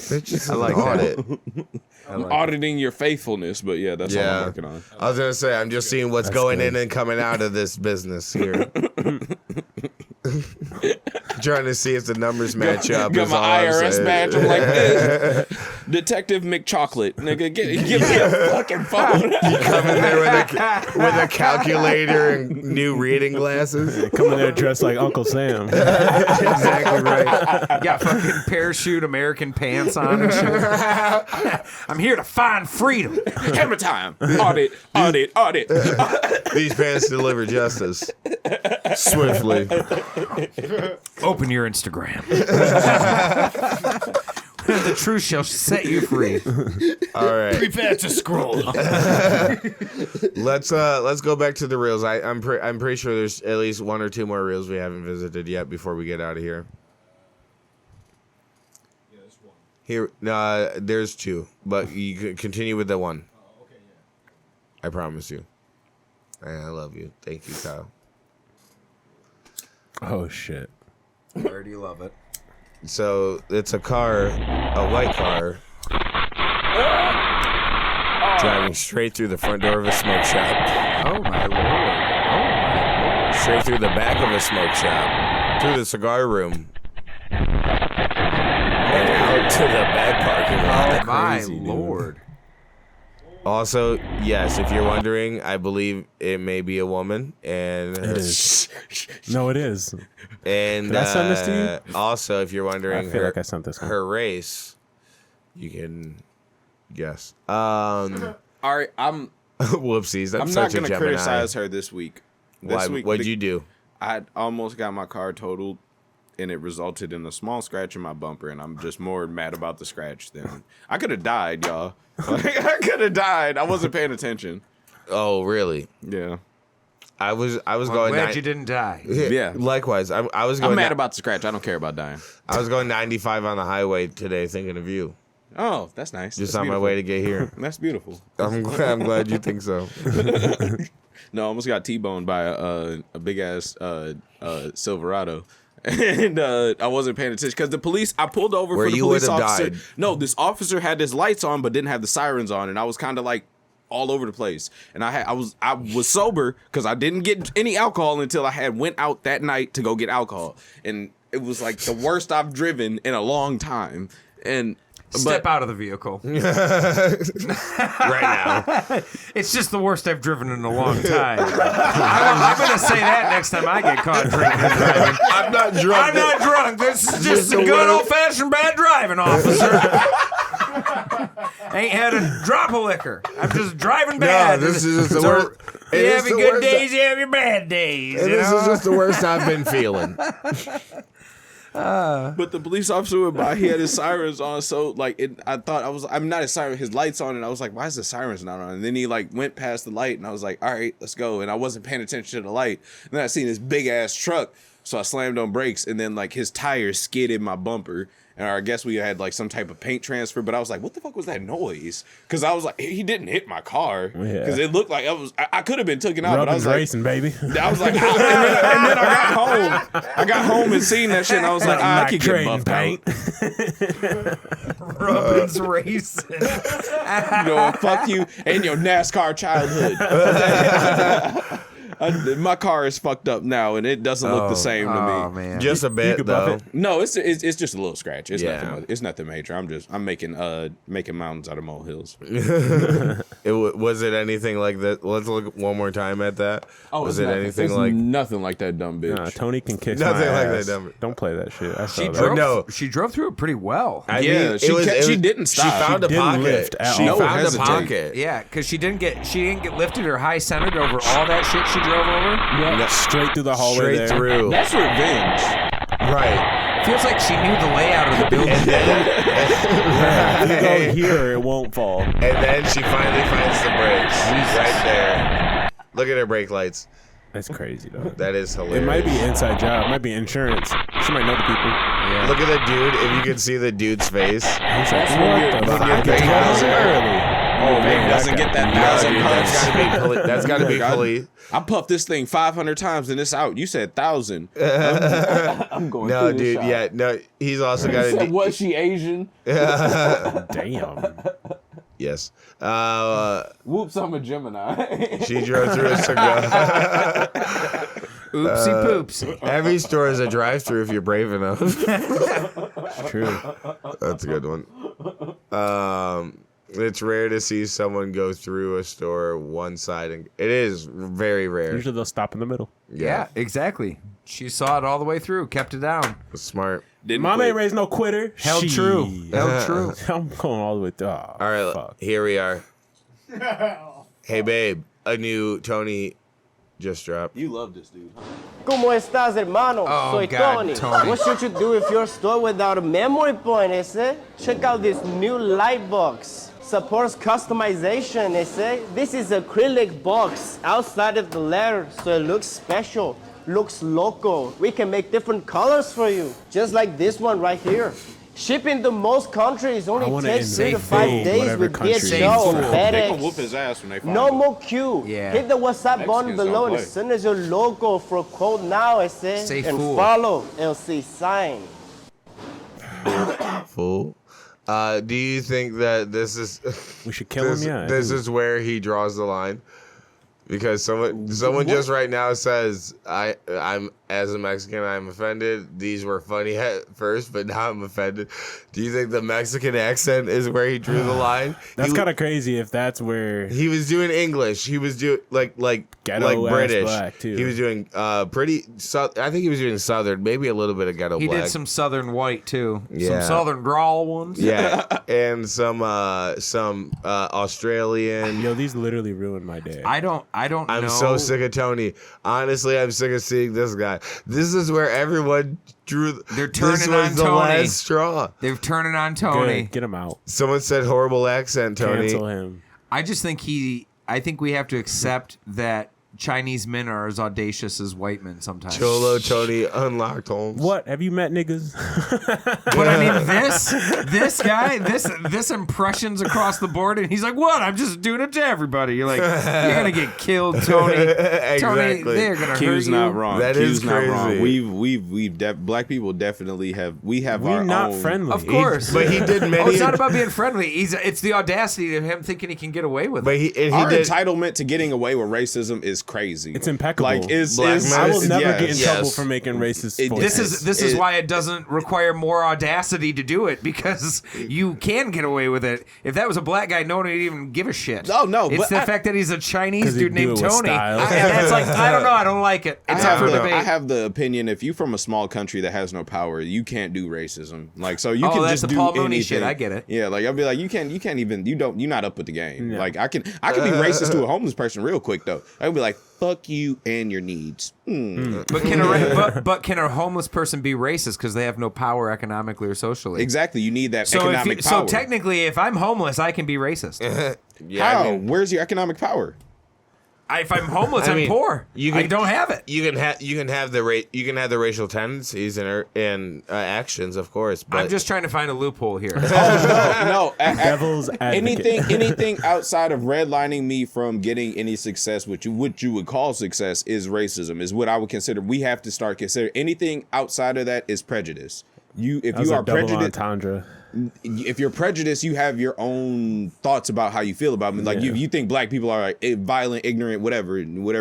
Bitch, this is I like an that. audit. I'm auditing your faithfulness, but yeah, that's all I'm working on. I was gonna say I'm just seeing what's going in and coming out of this business here. Trying to see if the numbers match up. Got my IRS badge. I'm like, hey, Detective McChocolate, nigga, give me a fucking phone. You come in there with a calculator and new reading glasses. Come in there dressed like Uncle Sam. Exactly right. You got fucking parachute American pants on and shit. I'm here to find freedom. Hammer time. Audit. These pants deliver justice swiftly. Open your Instagram. The truth shall set you free. All right. Prepare to scroll. Let's go back to the reels. I'm pretty sure there's at least one or two more reels we haven't visited yet before we get out of here. Yeah, there's one. Here, there's two, but you can continue with the one. Oh, okay, yeah. I promise you. I love you. Thank you, Kyle. Oh shit. Where do you love it? So it's a white car, driving straight through the front door of a smoke shop. Oh my lord. Straight through the back of a smoke shop, through the cigar room, and out to the back parking lot. Oh my Crazy, dude. lord. Also, yes, if you're wondering, I believe it may be a woman, and It is. No, it is. And Did I send this to you? Also, if you're wondering I feel like I sent this one. her race, you can guess. All right, Whoopsies. That's I'm such not a going to Gemini. criticize her this week. Why? What'd you do? I almost got my car totaled, and it resulted in a small scratch in my bumper, and I'm just more mad about the scratch than I could have died, y'all. Like, I could have died. I wasn't paying attention. Oh, really? Yeah. I was I'm going. glad you didn't die. Yeah. Likewise, I was going. I'm mad about the scratch. I don't care about dying. I was going 95 on the highway today, thinking of you. Oh, that's nice. Just That's on my beautiful. way to get here. That's beautiful. I'm glad you think so. No, I almost got T-boned by a big ass Silverado. And I wasn't paying attention because the police. I pulled over Where for the you police would have officer. died. No, this officer had his lights on but didn't have the sirens on, and I was kind of like all over the place. And I was sober because I didn't get any alcohol until I had went out that night to go get alcohol, and it was like the worst I've driven in a long time. And Step out of the vehicle. Right now. It's just the worst I've driven in a long time. I'm going to say that next time I get caught drinking and driving. I'm not drunk. I'm not drunk. This is just a good old-fashioned bad driving, officer. Ain't had a drop of liquor. I'm just driving bad. No, this is just the worst. You have your good days, you have your bad days. And this is just the worst I've been feeling. But the police officer went by. He had his sirens on, so like I thought I'm not his siren, his lights on, and I was like, why is the sirens not on? And then he like went past the light, and I was like, all right, let's go. And I wasn't paying attention to the light. And then I seen this big ass truck, so I slammed on brakes, and then like his tires skidded my bumper. And I guess we had like some type of paint transfer, but I was like, what the fuck was that noise? Because I was like, he didn't hit my car. Because it looked like I could have been taken out, but I was like, racing, baby. I was like, and then I got home. I got home and seen that shit, and I was like, I could get buffed paint. Robin's racing. You know, fuck you and your NASCAR childhood. My car is fucked up now, and it doesn't look the same to me. Oh man, Just a bit though. No, it's just a little scratch. It's Yeah. nothing. It's nothing major. I'm making mountains out of molehills. Was it anything like that? Let's look one more time at that. Was it anything like nothing like that dumb bitch? Nah, Tony can kick Nothing my like ass. that dumb- Don't play that shit. I saw she that. drove. No. She drove through it pretty well. I Yeah, mean, she didn't stop. She found a didn't pocket. lift at She all. found a hesitate. pocket. Yeah, because she didn't get lifted or high centered over all that shit she drove over. Yep. Straight through the hallway Straight there. through. That's revenge. Right. Feels like she knew the layout of the building. If you go here, it won't fall. And then she finally finds the brakes. Right there. Look at her brake lights. That's crazy, though. That is hilarious. It might be an inside job. It might be insurance. She might know the people. Look at the dude. If you can see the dude's face. He's like, when what you're- the when fuck? you're It's getting 12 out there. early. Oh, man, doesn't get that 1,000 dude, puffs. that's gotta be police. I puffed this thing 500 times and it's out. You said 1,000. I'm going No, through this dude, shot. yeah, no. He's also got Said, to. was she Asian? Damn. Yes. Whoops, I'm a Gemini. She drove through a cigar. Oopsie poops. Every store is a drive-through if you're brave enough. True. That's a good one. It's rare to see someone go through a store one side, and it is very rare. Usually they'll stop in the middle. Yeah, exactly. She saw it all the way through, kept it down. Smart. Mom ain't raised no quitter. Held She- true. Held true. I'm going all the way through. Oh, All right, fuck. here we are. Hey, babe, a new Tony just dropped. You love this dude, huh? ¿Cómo estás, hermano? Oh, Soy God, Tony. What should you do if your store without a memory point, ese? Check out this new light box. Supports customization, ese. This is acrylic box outside of the letter, so it looks special, looks local. We can make different colors for you, just like this one right here. Shipping to most countries I only wanna takes 3 to invade 5 days whatever with country DHL, he's from. They gonna whoop FedEx. his ass when they find No him. more queue. Yeah. Hit the WhatsApp button Mexicans below don't and play. send us your logo for a quote now, ese. Say and fool. follow LC sign. Fool. Do you think that this is We should kill him, yeah. this is where he draws the line? Because someone just right now says I'm as a Mexican I'm offended. These were funny at first, but now I'm offended. Do you think the Mexican accent is where he drew the line? That's kind of crazy if that's where He was doing English. He was doing like Ghetto-ass British. black, too. He was doing pretty. I think he was doing Southern, maybe a little bit of ghetto He black. did some Southern white too. Yeah. Some Southern drawl ones. Yeah, and some Australian. Yo, these literally ruined my day. I don't I'm know. so sick of Tony. Honestly, I'm sick of seeing this guy. This is where everyone drew. They're turning this was on the Tony. last straw. They're turning on Tony. Good. Get him out. Someone said horrible accent, Tony. Cancel him. I just think I think we have to accept that Chinese men are as audacious as white men sometimes. Cholo Tony unlocked Holmes. What? Have you met niggas? But I mean, this guy, this impressions across the board, and he's like, "What? I'm just doing it to everybody." You're like, "You're gonna get killed, Tony." Exactly. Tony, they're gonna hurt Q's you. not wrong. That Q's is not wrong. crazy. Black people definitely have. We have We're our not own. friendly. Of course, But he did many. Oh, it's not about being friendly. It's the audacity of him thinking he can get away with it. But he Our did. entitlement to getting away with racism is crazy. It's impeccable. Like Black men- I will never yes. get in trouble Yes. for making racist It- voices. This is why it doesn't require more audacity to do it, because you can get away with it. If that was a black guy, no one would even give a shit. Oh, no, it's but the I- fact that he's a Chinese 'Cause he dude do named it with Tony. style. And that's like, I don't know, I don't like it. It's up for debate. I have the opinion if you from a small country that has no power, you can't do racism. Like so you Oh, can that's just the do Paul Mooney anything. shit, I get it. Yeah, like I'll be like you're not up with the game. Like I can be racist to a homeless person real quick though. I'd be like fuck you and your needs. But can a homeless person be racist because they have no power economically or socially? Exactly, you need that So, economic power. so technically, if I'm homeless, I can be racist. Yeah, How? I mean, Where's your economic power? If I'm homeless, I I'm mean, poor. I don't have it. You can have the racial tendencies and actions, of course. But I'm just trying to find a loophole here. No, Devil's advocate. anything outside of redlining me from getting any success, what you would call success, is racism. Is what I would consider. We have to start considering anything outside of that is prejudice. That was a double entendre. If you're prejudiced, you have your own thoughts about how you feel about me. Like you think black people are like violent, ignorant, whatever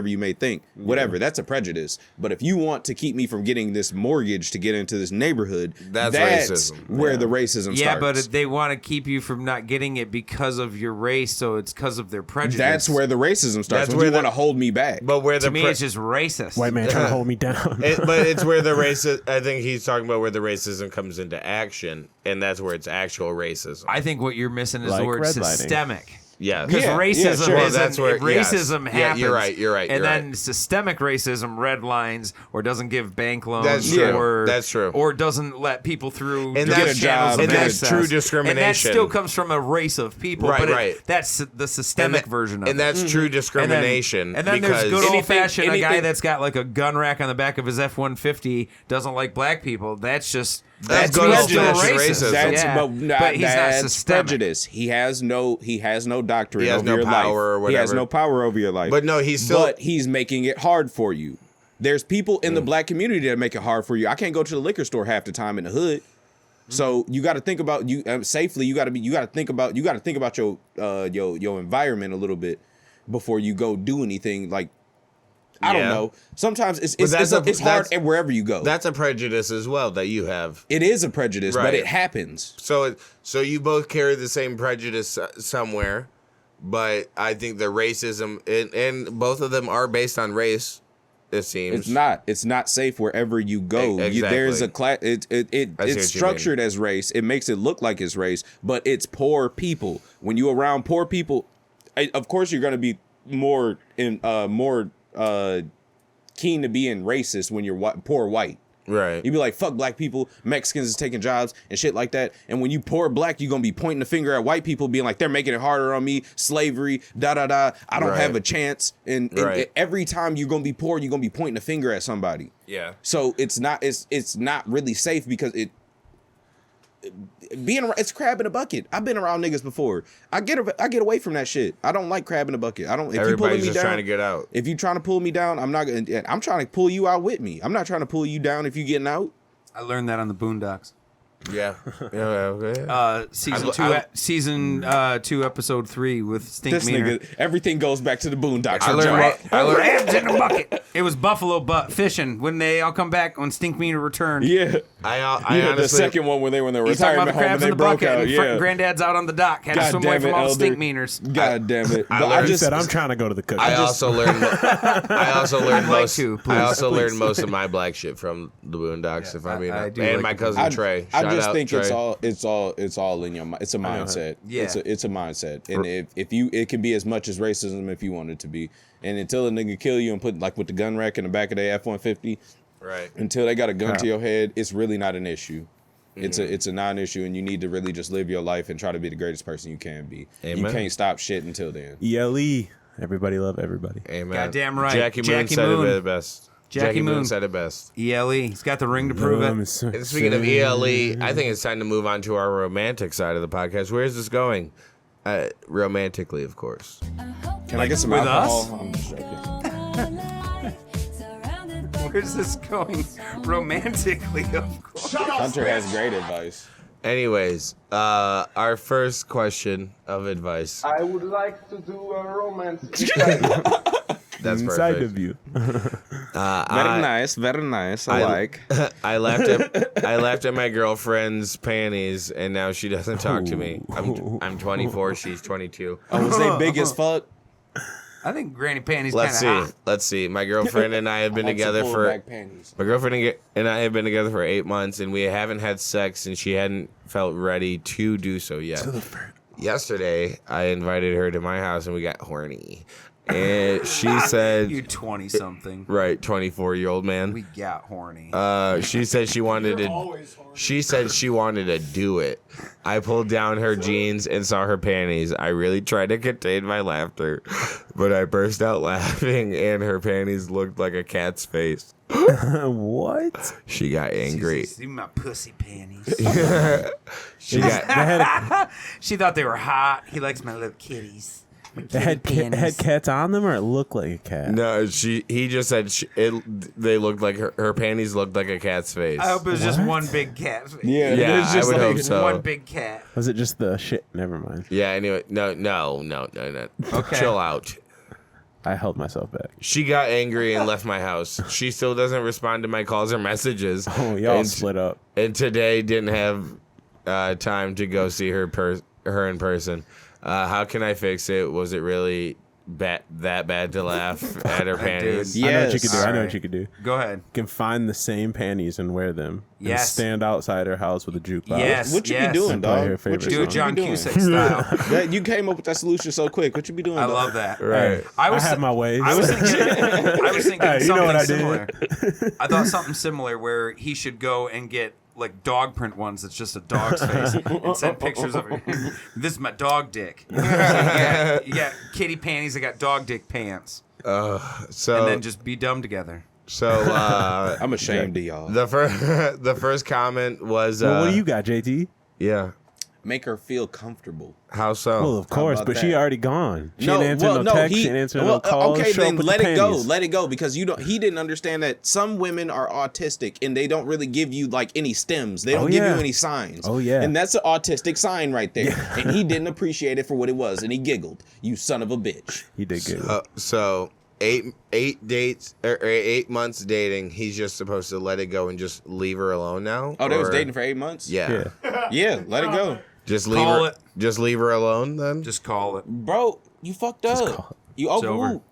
you may think, whatever. That's a prejudice. But if you want to keep me from getting this mortgage to get into this neighborhood, that's racism. where the racism Yeah, starts. but they want to keep you from not getting it because of your race, so it's because of their prejudice. That's where the racism starts. That's When where you the- want to hold me back. but where to the me, it's just racist. White man trying to hold me down. but it's where the racist. I think he's talking about where the racism comes into action, and that's where it's actual racism. I think what you're missing is Like the word redlining. systemic. Yeah, Because racism sure. isn't, That's where- racism yes. Yeah, happens. you're right, you're right, And you're then right. systemic racism red lines or doesn't give bank loans. That's true. Or, That's true. Or doesn't let people through And different that's- channels and of that's access. true discrimination. And that still comes from a race of people. Right, but right. That's the systemic version of it. and that's true discrimination. And then there's because good old fashioned a guy anything- that's got like a gun rack on the back of his F-150 doesn't like black people. That's just That's That's good prejudice. old-fashioned racism. That's, Yeah. but He's not that's systemic. prejudice. He has no doctorate He has over no your power life. or He has whatever. no power over your life. But no, But he's making it hard for you. There's people in the black community that make it hard for you. I can't go to the liquor store half the time in the hood. So you got to think about safely. You got to think about your environment a little bit before you go do anything. Like I don't know. Sometimes it's hard wherever you go. That's a prejudice as well that you have. It is a prejudice, Right. but it happens. So you both carry the same prejudice somewhere, but I think the racism and both of them are based on race. It seems It's not. It's not safe wherever you go. Exactly. There's a class. It's structured as race. It makes it look like it's race, but it's poor people. When you around poor people, of course you're going to be more keen to being racist when you're poor white. Right. You be like, fuck black people, Mexicans is taking jobs and shit like that. And when you poor black, you're gonna be pointing the finger at white people, being like, they're making it harder on me, slavery, I don't Right. have a chance. And Right. every time you're gonna be poor, you're gonna be pointing the finger at somebody. Yeah. So it's not really safe because it's crab in a bucket. I've been around niggas before. I get away from that shit. I don't like crab in a bucket. I don't. If you Everybody's pulling me just down, trying to get out. If you trying to pull me down, I'm not gonna. I'm trying to pull you out with me. I'm not trying to pull you down if you getting out. I learned that on the Boondocks. Yeah. Okay. Season 2, episode 3 with Stink This Meaner. nigga, everything goes back to the Boondocks. I learned Crabs in a bucket. It was buffalo butt fishing when they all come back when Stink Meaner returned. Yeah. I the honestly, second one when they were in their He's talking retirement about the home and crabs they in the broke bucket. out. And Yeah. Granddad's out on the dock. Had to God swim away damn from it, all the Elder. Stink Meaners. God damn it! But I I just said I'm trying to go to the cookie. I also learned. I also learned I'd like most. to, I please. also Please. learned most of my black shit from the Boondocks. If I'm being I honest. do And like my the cousin Trey. I Shout just out, think Trey. it's all in your mind. It's a mindset. Yeah. It's a mindset, and if you, it can be as much as racism if you want it to be. And until a nigga kill you and put like with the gun rack in the back of their F-150, Right. until they got a gun to your head, it's really not an issue. It's a non-issue, and you need to really just live your life and try to be the greatest person you can be. Amen. You can't stop shit until then. ELE. Everybody love everybody. Amen. Goddamn right. Jackie Moon Jackie said Moon. it best. Jackie Moon. said it best. ELE. He's got the ring to prove it. And speaking of ELE, I think it's time to move on to our romantic side of the podcast. Where is this going? Romantically, of course. Can I get some with alcohol? us? I'm just joking. Where's this going? Romantically, of course. Hunter has great advice. Anyways, our first question of advice. I would like to do a romance. That's Inside perfect. of you. Very nice. I like. I laughed at my girlfriend's panties, and now she doesn't talk to me. I'm 24. She's 22. Oh, was they big as fuck? I think Granny Panties Let's kind of see. hot. Let's see. My girlfriend and I have been together for. My girlfriend and I have been together for 8 months, and we haven't had sex, and she hadn't felt ready to do so yet. Yesterday, I invited her to my house, and we got horny. And she said, You 20-something. right, 24-year-old man. We got horny. She said she wanted to. She said she wanted to do it. I pulled down her jeans and saw her panties. I really tried to contain my laughter, but I burst out laughing, and her panties looked like a cat's face. What? She got angry. See my pussy panties. She got. She thought they were hot. He likes my little kitties. They had cats on them, or it looked like a cat? No, he just said they looked like her panties looked like a cat's face. I hope it was just one big cat. Yeah, I would hope so. One big cat. Was it just the shit? Never mind. Yeah. Anyway, no. Okay. Chill out. I held myself back. She got angry and left my house. She still doesn't respond to my calls or messages. Oh, y'all split up. And today didn't have time to go see her in person. How can I fix it? Was it really that bad to laugh at her panties? I know what you could do. I know what you could do. Go ahead. You can find the same panties and wear them. And Yes. stand outside her house with a jukebox. Yes. What you be doing, And play dog? her favorite Do it song. John doing? Cusack style. You came up with that solution so quick. What you be doing? I dog? love that. Right. I have my ways. I was thinking Hey, you something know what I did? similar. I thought something similar where he should go and get like dog print ones that's just a dog's face and send pictures of it. This is my dog dick. So you got kitty panties, I got dog dick pants. So And then just be dumb together. So I'm ashamed of y'all. The first comment was. Well, what do you got, JT? Yeah. Make her feel comfortable. How so? Well, of course, about but she that? already gone. She didn't answer no text. She didn't answer no calls. Okay, Show then up with let the it go. panties. Let it go because he didn't understand that some women are autistic and they don't really give you like any stems. They don't give you any signs. Oh yeah. And that's an autistic sign right there. Yeah. And he didn't appreciate it for what it was, and he giggled. You son of a bitch. He did giggle. So 8 dates or 8 months dating. He's just supposed to let it go and just leave her alone now. Oh, they was dating for 8 months. Yeah. Yeah. Let it go. Just leave her. Just leave her alone then. Just call it, bro. You fucked up. You overwhooped.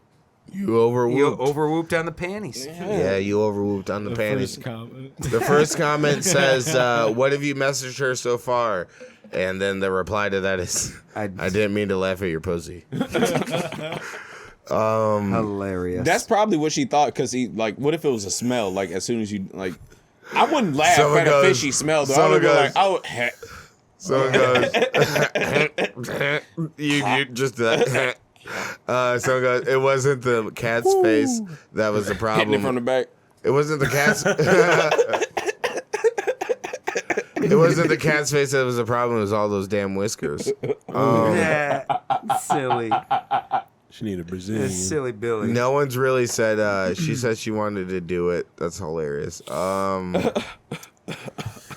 You overwhooped. You overwhooped on the panties. Yeah, you overwhooped on the panties. First comment. The first comment says, "What have you messaged her so far?" And then the reply to that is, "I didn't mean to laugh at your pussy." Hilarious. That's probably what she thought. Cause he like, what if it was a smell? Like as soon as you like, I wouldn't laugh at a fishy smell. Though I would go like, oh. So it goes, you just that. So it goes, it wasn't the cat's face that was the problem. Hitting it from the back. It wasn't the cat's. It wasn't the cat's face that was the problem. It was all those damn whiskers. Yeah, silly. She needed a Brazilian. Silly Billy. No one's really said. She said she wanted to do it. That's hilarious.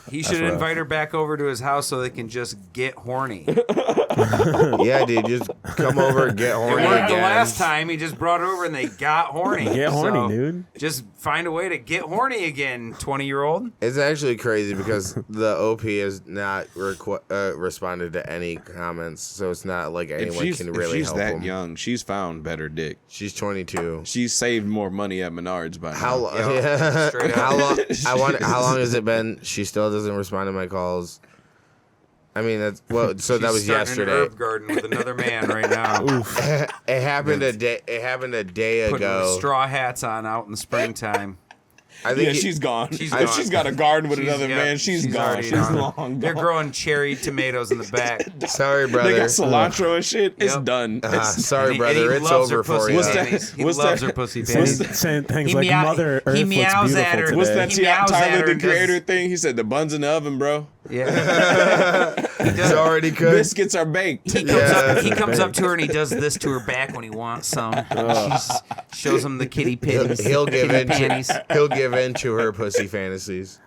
He should invite her back over to his house so they can just get horny. Yeah, dude, just come over and get horny It worked again. the last time. He just brought her over and they got horny. Get horny, dude. Just find a way to get horny again, 20-year-old. It's actually crazy because the OP has not responded to any comments, so it's not like anyone can really help him. If she's that young, she's found better dick. She's 22. She's saved more money at Menards by now. How long? How long has it been? She still doesn't respond to my calls. I mean, that's well. So that was yesterday. An herb garden with another man right now. Oof. It happened a day. It happened a day Putting ago. straw hats on out in the springtime. I think she's gone. She's if gone. she's got a garden with another man, she's gone. already She's gone. long gone. They're growing cherry tomatoes in the back. Sorry, brother. They got cilantro and shit. It's Yep. done. Sorry, brother. It's over for you. What's that? He What's loves that? her pussy What's panties. that? Saying things He like meow- Mother Earth he looks meows beautiful at her. today. What's that He meows at her Tyler the and does- Creator thing? He said the buns in the oven, bro. Yeah. It's already cooked. Biscuits are baked. He comes up to her and he does this to her back when he wants some. She shows him the kitty pitties. He'll give kitty in. panties. He'll give in to her pussy fantasies,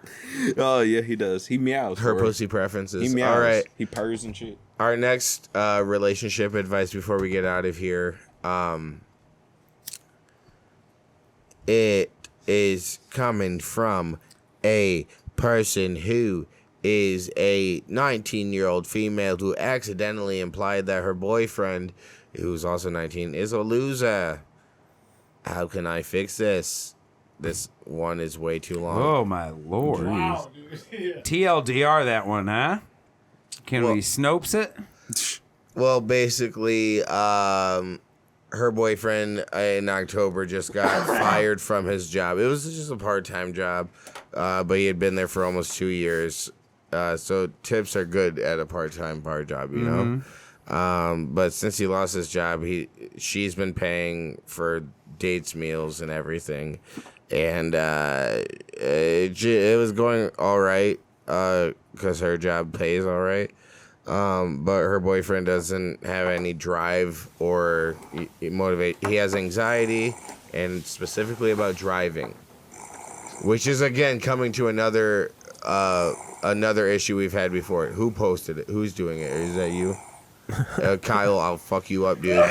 Oh yeah, he does. He meows. her for pussy preferences. He meows. All right. He purrs and shit. Our next relationship advice before we get out of here. It is coming from a person who is a 19-year-old female who accidentally implied that her boyfriend, who's also 19, is a loser. How can I fix this? This one is way too long. Oh my lord. Wow, dude. Yeah. TLDR that one, huh? Can we Snopes it? Well, basically, her boyfriend in October just got fired from his job. It was just a part-time job, but he had been there for almost 2 years. So tips are good at a part-time bar job, you know? But since he lost his job, she's been paying for dates, meals, and everything. And it was going all right because her job pays all right. But her boyfriend doesn't have any drive or motivate. He has anxiety, and specifically about driving, which is again coming to another issue we've had before. Who posted it? Who's doing it? Is that you? Kyle, I'll fuck you up, dude.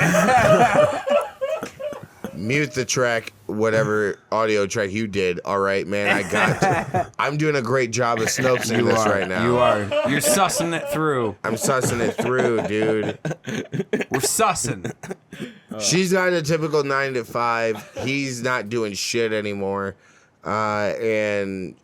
Mute the track, whatever audio track you did. All right, man, I got to. I'm doing a great job of Snopesing this right now. You are. You're sussing it through. I'm sussing it through, dude. We're sussing. She's got a typical 9 to 5. He's not doing shit anymore. And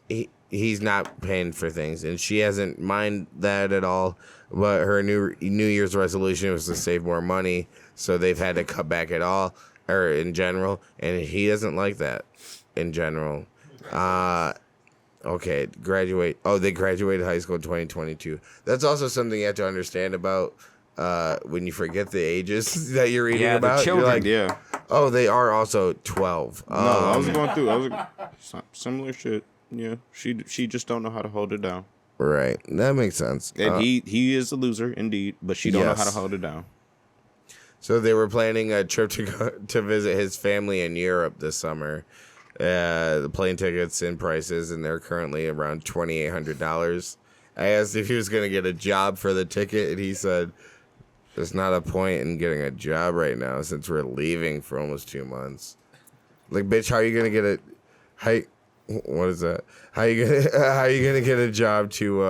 he's not paying for things. And she hasn't mind that at all. But her New Year's resolution was to save more money. So they've had to cut back at all. Or in general, and he doesn't like that in general. Okay, graduate. Oh, they graduated high school in 2022. That's also something you have to understand about when you forget the ages that you're reading Yeah, the about. You're children. like, Yeah. oh, they are also 12. No, I was going through. Similar shit. Yeah, she just don't know how to hold it down. Right, that makes sense. And he is a loser indeed, but she don't know how to Yes. hold it down. So they were planning a trip to visit his family in Europe this summer. The plane tickets and prices, and they're currently around $2,800. I asked if he was going to get a job for the ticket, and he said, "There's not a point in getting a job right now since we're leaving for almost 2 months." Like, bitch, how are you going to get a? What is that? How you gonna get a job to?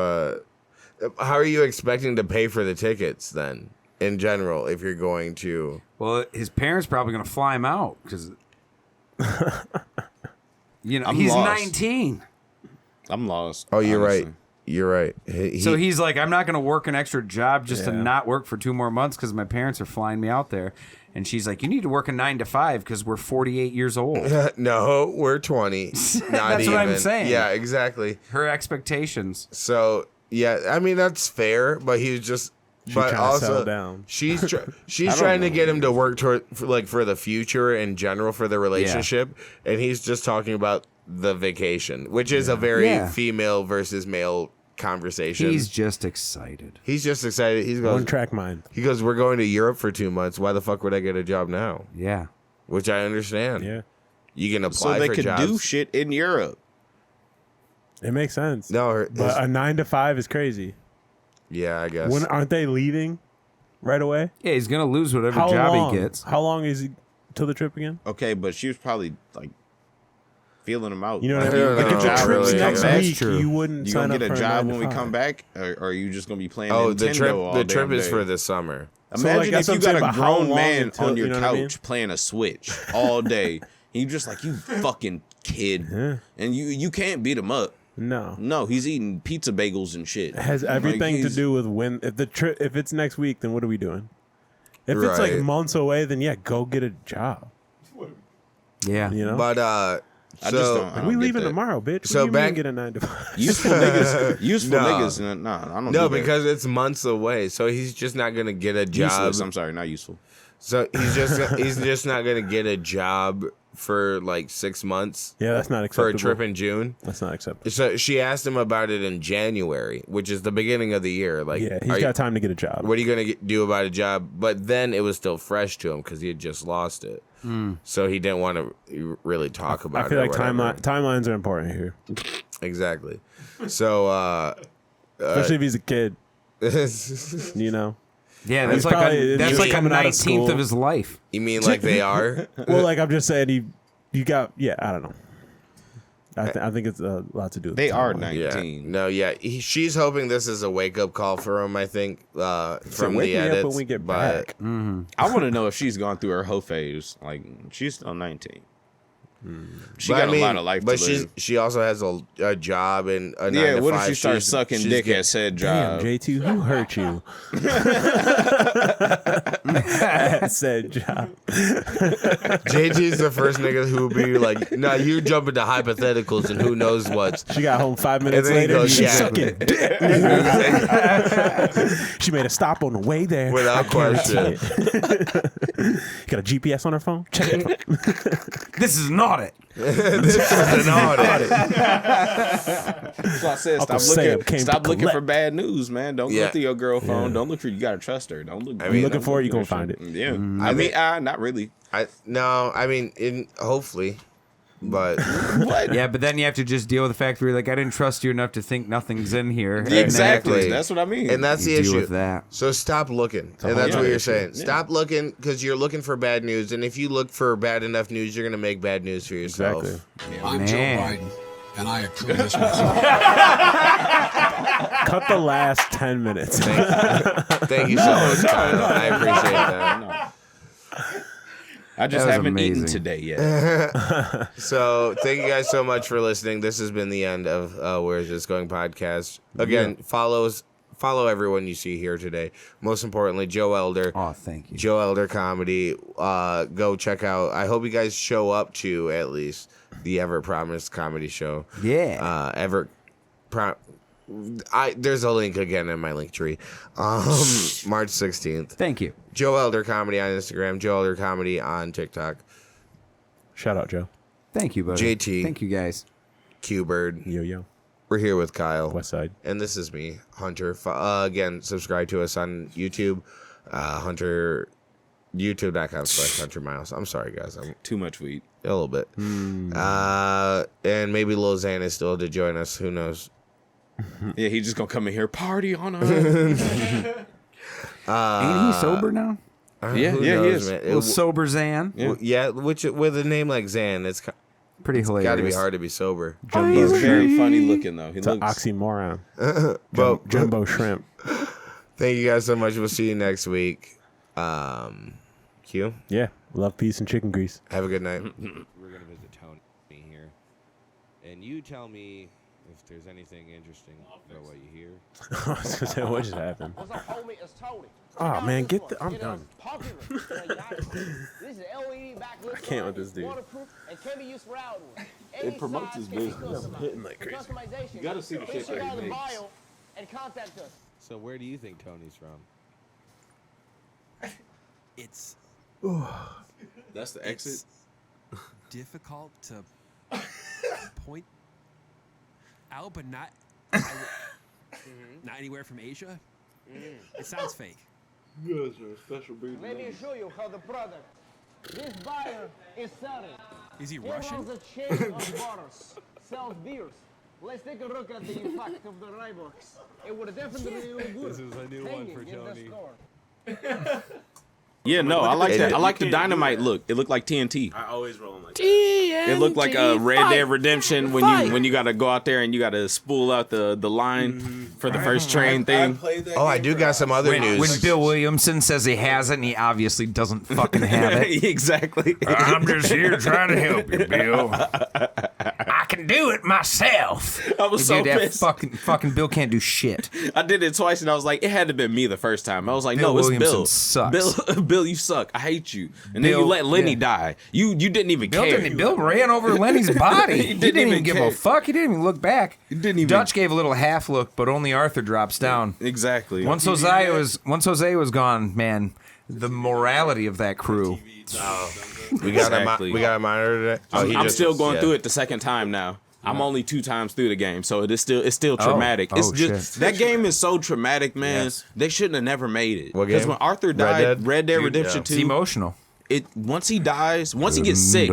How are you expecting to pay for the tickets then? In general, if you're going to, Well, his parents probably going to fly him out because, I'm he's lost. 19. I'm lost. oh, you're honestly. right. You're right. So he's like, I'm not going to work an extra job just to Yeah. not work for 2 more months because my parents are flying me out there. And she's like, you need to work a 9 to 5 because we're 48 years old. No, we're 20. Not That's even. what I'm saying. Yeah, exactly. Her expectations. So yeah, I mean that's fair, but he was just. But trying to also, settle down. she's trying to get him to work toward for the future in general for the relationship, and he's just talking about the vacation, which is a very female versus male conversation. He's just excited. He's just excited. He's One track mind. He goes, "We're going to Europe for 2 months. Why the fuck would I get a job now?" Yeah. Which I understand. Yeah. You can So apply they for could jobs. do shit in Europe. It makes sense. No, But a 9 to 5 is crazy. yeah, I guess. When aren't they leaving right away? Yeah, he's going to lose whatever How job long? he gets. How long is he till the trip again? Okay, but she was probably like feeling him out. You know what I Like, mean? don't Like know, if your trip's really. next That's week, true. you wouldn't You sign gonna up get for a job 9 to when we 5. come back, or are you just gonna be playing Oh, Nintendo the trip. all The damn trip is day? for the summer. So, Imagine like, that's if you what I'm saying, got a but how grown long man until- on your you know what I couch mean? playing a Switch all day. You just like, you fucking kid, and you can't beat him up. No, he's eating pizza bagels and shit. It has Like, everything to he's- do with when if the trip if it's next week, then what are we doing? If it's like Right. months away, then yeah, go get a job. Yeah. You know, But I just don't. I we don't get leaving that. tomorrow, bitch. So What do you back- mean get a 9 to 5? Useful niggas. Useful No. niggas. Nah, I don't. No, do that. because it's months away, so he's just not gonna get a job. useless. I'm sorry, not useful. So he's just not gonna get a job for like 6 months Yeah, that's not for acceptable. a trip in June. That's not acceptable. So she asked him about it in January, which is the beginning of the year. Like, Yeah, are he's you- got time to get a job. What are you gonna do about a job? But then it was still fresh to him because he had just lost it, so he didn't want to really talk about it. I feel or like whatever. timelines are important here, Exactly. So, especially if he's a kid. You know, Yeah, He's that's like probably- a, that's he's like a coming out of 19th of school. his life. you mean like they are? well, like I'm just saying, you got I don't know. I think it's a lot to do with They the are timeline. Yeah. 19. No, yeah. She's hoping this is a wake up call for him, I think, from wake the me up edits. when we get but back. I want to know if she's gone through her hoe phase. Like, she's still 19. She but got I mean, a lot of life but to live. she also has a job and a 9 Yeah, to what 5. if she starts sucking she's dick get- at said Damn, job? JT, who hurt you? Said job. JT's the first nigga who would be like, "No, you jump into hypotheticals and who knows what." She got home 5 minutes And then he later. goes, She's yeah. sucking dick. She made a stop on the way there. Without I guarantee question. it. Got a GPS on her phone? Check it. This is an audit. This is an audit. That's why I said Uncle Sam came stop to looking for collect. bad news, man. Don't Yeah. go through your girl phone. Don't look for you gotta trust her. Don't look. I mean, looking don't for it, look you gonna her find shit. it. Yeah, I mean- not really. I mean, hopefully, but What? Yeah, but then you have to just deal with the fact where you're like, I didn't trust you enough to think nothing's in here. And then Exactly. That's what I mean. and that's the you deal issue. with that. So stop looking, and whole that's what other you're issue. saying. Yeah. Stop looking because you're looking for bad news, and if you look for bad enough news, you're gonna make bad news for yourself. Exactly. I'm Joe Man. Biden, and I approve this myself. Cut the last 10 minutes. Thank you so much, Kyle. I appreciate that. I just That was haven't eaten amazing. today yet. So thank you guys so much for listening. This has been the end of Where Is This Going podcast. Again, follow everyone you see here today. Most importantly, Joe Elder. Oh, thank you. Joe Elder Comedy. Go check out. I hope you guys show up to at least the Ever Promised comedy show. Yeah. Ever There's a link again in my link tree. March 16th. Thank you. Joe Elder Comedy on Instagram. Joe Elder Comedy on TikTok. Shout out, Joe. Thank you, buddy. JT. Thank you, guys. Q-Bird. Yo. We're here with Kyle. Westside. And this is me, Hunter. Again, subscribe to us on YouTube. Hunter, youtube.com/Hunter Miles. I'm sorry, guys. I'm too much weed. A little bit. And maybe Lil Xan is still to join us. Who knows? Yeah, he's just gonna come in here, party on us. Ain't he sober now? Yeah, he is. Man. Well, sober Xan. Yeah, which with a name like Xan, it's pretty hilarious. Got to be hard to be sober. He's very funny looking though. It's an oxymoron. Jumbo shrimp. Thank you guys so much. We'll see you next week. Q. Yeah. Love, peace, and chicken grease. Have a good night. We're gonna visit Tony here, and you tell me if there's anything interesting about what you hear. I was gonna say, what just happened? What's up, homie? It's Tony. Oh man, I'm done. This is LED backlit. I can't with this dude. Waterproof and can be used for outdoors. It promotes his business. Hitting like crazy. Customization. You gotta see the shit that he makes. Bio and contact us. So where do you think Tony's from? It's That's the exit. difficult to point out, but not not anywhere from Asia. It sounds fake. Yes, a special breed. Let me show you how the product. This buyer is selling. Is he He Russian? runs a chain of bars, sells beers. Let's take a look at the impact of the Rybox. It would definitely look good. This is a new one for hanging in the Tony. store. Yeah, no, I like that. I like the dynamite look. It looked like TNT. I always roll like that. It looked like a Red Dead Redemption when you gotta go out there and you gotta spool out the line for the first train thing. Oh, I do got some other news. When Bill Williamson says he has it, and he obviously doesn't fucking have it. Exactly. I'm just here trying to help you, Bill. I can do it myself. I was so Dude, that pissed. fucking Bill can't do shit. I did it twice and I was like, it had to have been me the first time. I was like, Bill no, it's Williamson Bill. sucks. Bill, you suck. I hate you. And then Bill- you let Lenny yeah. die. You didn't even Bill care. Bill ran over Lenny's body. He he didn't didn't even even give care. a fuck. He didn't even look back. He didn't even. Dutch gave a little half look, but only Arthur drops down. Exactly. Once Jose was gone, man, the morality of that crew. We got Exactly. we got a monitor today. Oh, I'm still going through it the second time now. I'm only 2 times through the game, so it's still traumatic. Oh, It's just that game is so traumatic, man. Yes. They shouldn't have never made it. What Because game? when Arthur died, Red Dead Dude, Redemption yeah. 2, It's emotional. once he dies, once he gets sick,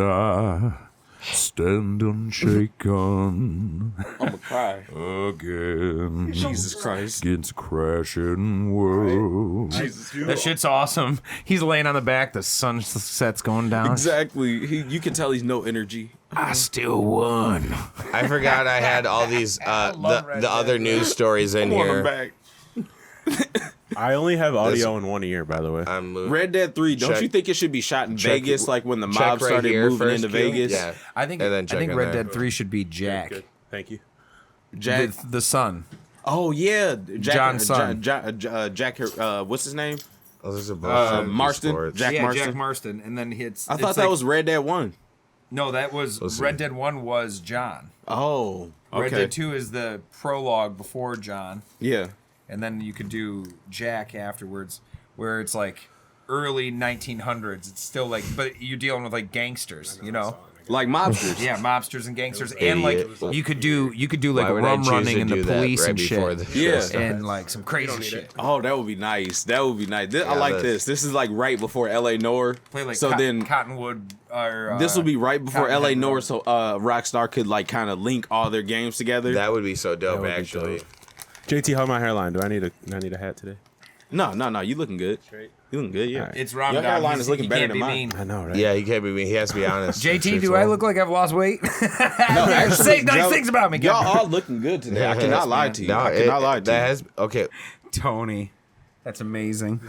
Stand unshaken I'm gonna cry. again. Jesus Christ. Against crashing world. That shit's awesome. He's laying on the back. The sunset's going down. Exactly. You can tell he's no energy. I still won. I forgot I had all these the other news stories in I want him here. back. I only have audio in one ear, by the way. I'm moving. Red Dead 3, don't Check- you think it should be shot in check- Vegas like when the check mob right started here moving first, into Q. Vegas? Yeah. I think And then check in Red there. Dead 3 should be Jack. Good. Thank you. Jack. The son. Oh yeah, Jack, John's son. Jack, what's his name? Oh, there's a bunch of Marston. sports. Jack Marston. Jack Marston. And then hits. I thought that was Red Dead 1. No, that was Listen. Red Dead 1 was John. Oh, okay. Red Dead 2 is the prologue before John. Yeah. And then you could do Jack afterwards, where it's like early 1900s. It's still like, but you're dealing with like gangsters, you know? Like mobsters. Yeah, mobsters and gangsters, and like you could do like Why would I rum choose running to and the do that police right and before shit. the show Yeah. starts? And like some crazy shit. Oh, that would be nice. That would be nice. I Yeah, like this- this. This is like right before LA Noir. Play like so then Cottonwood or this will be right before Cottonhead LA Noir, Road. so Rockstar could like kind of link all their games together. That would be so dope, would be actually. dope. JT, how's my hairline? Do I need a hat today? No, you looking good. You looking good, yeah. It's Your Ramadan. hairline He's- is looking he better can't than be mine. mean. I know, right? Yeah, he can't be me. He has to be honest. JT, do I look like I've lost weight? No, Say nice y'all- things about me. Y'all all looking good today. I cannot lie to you. No, I cannot lie to you. that has okay. Tony, that's amazing.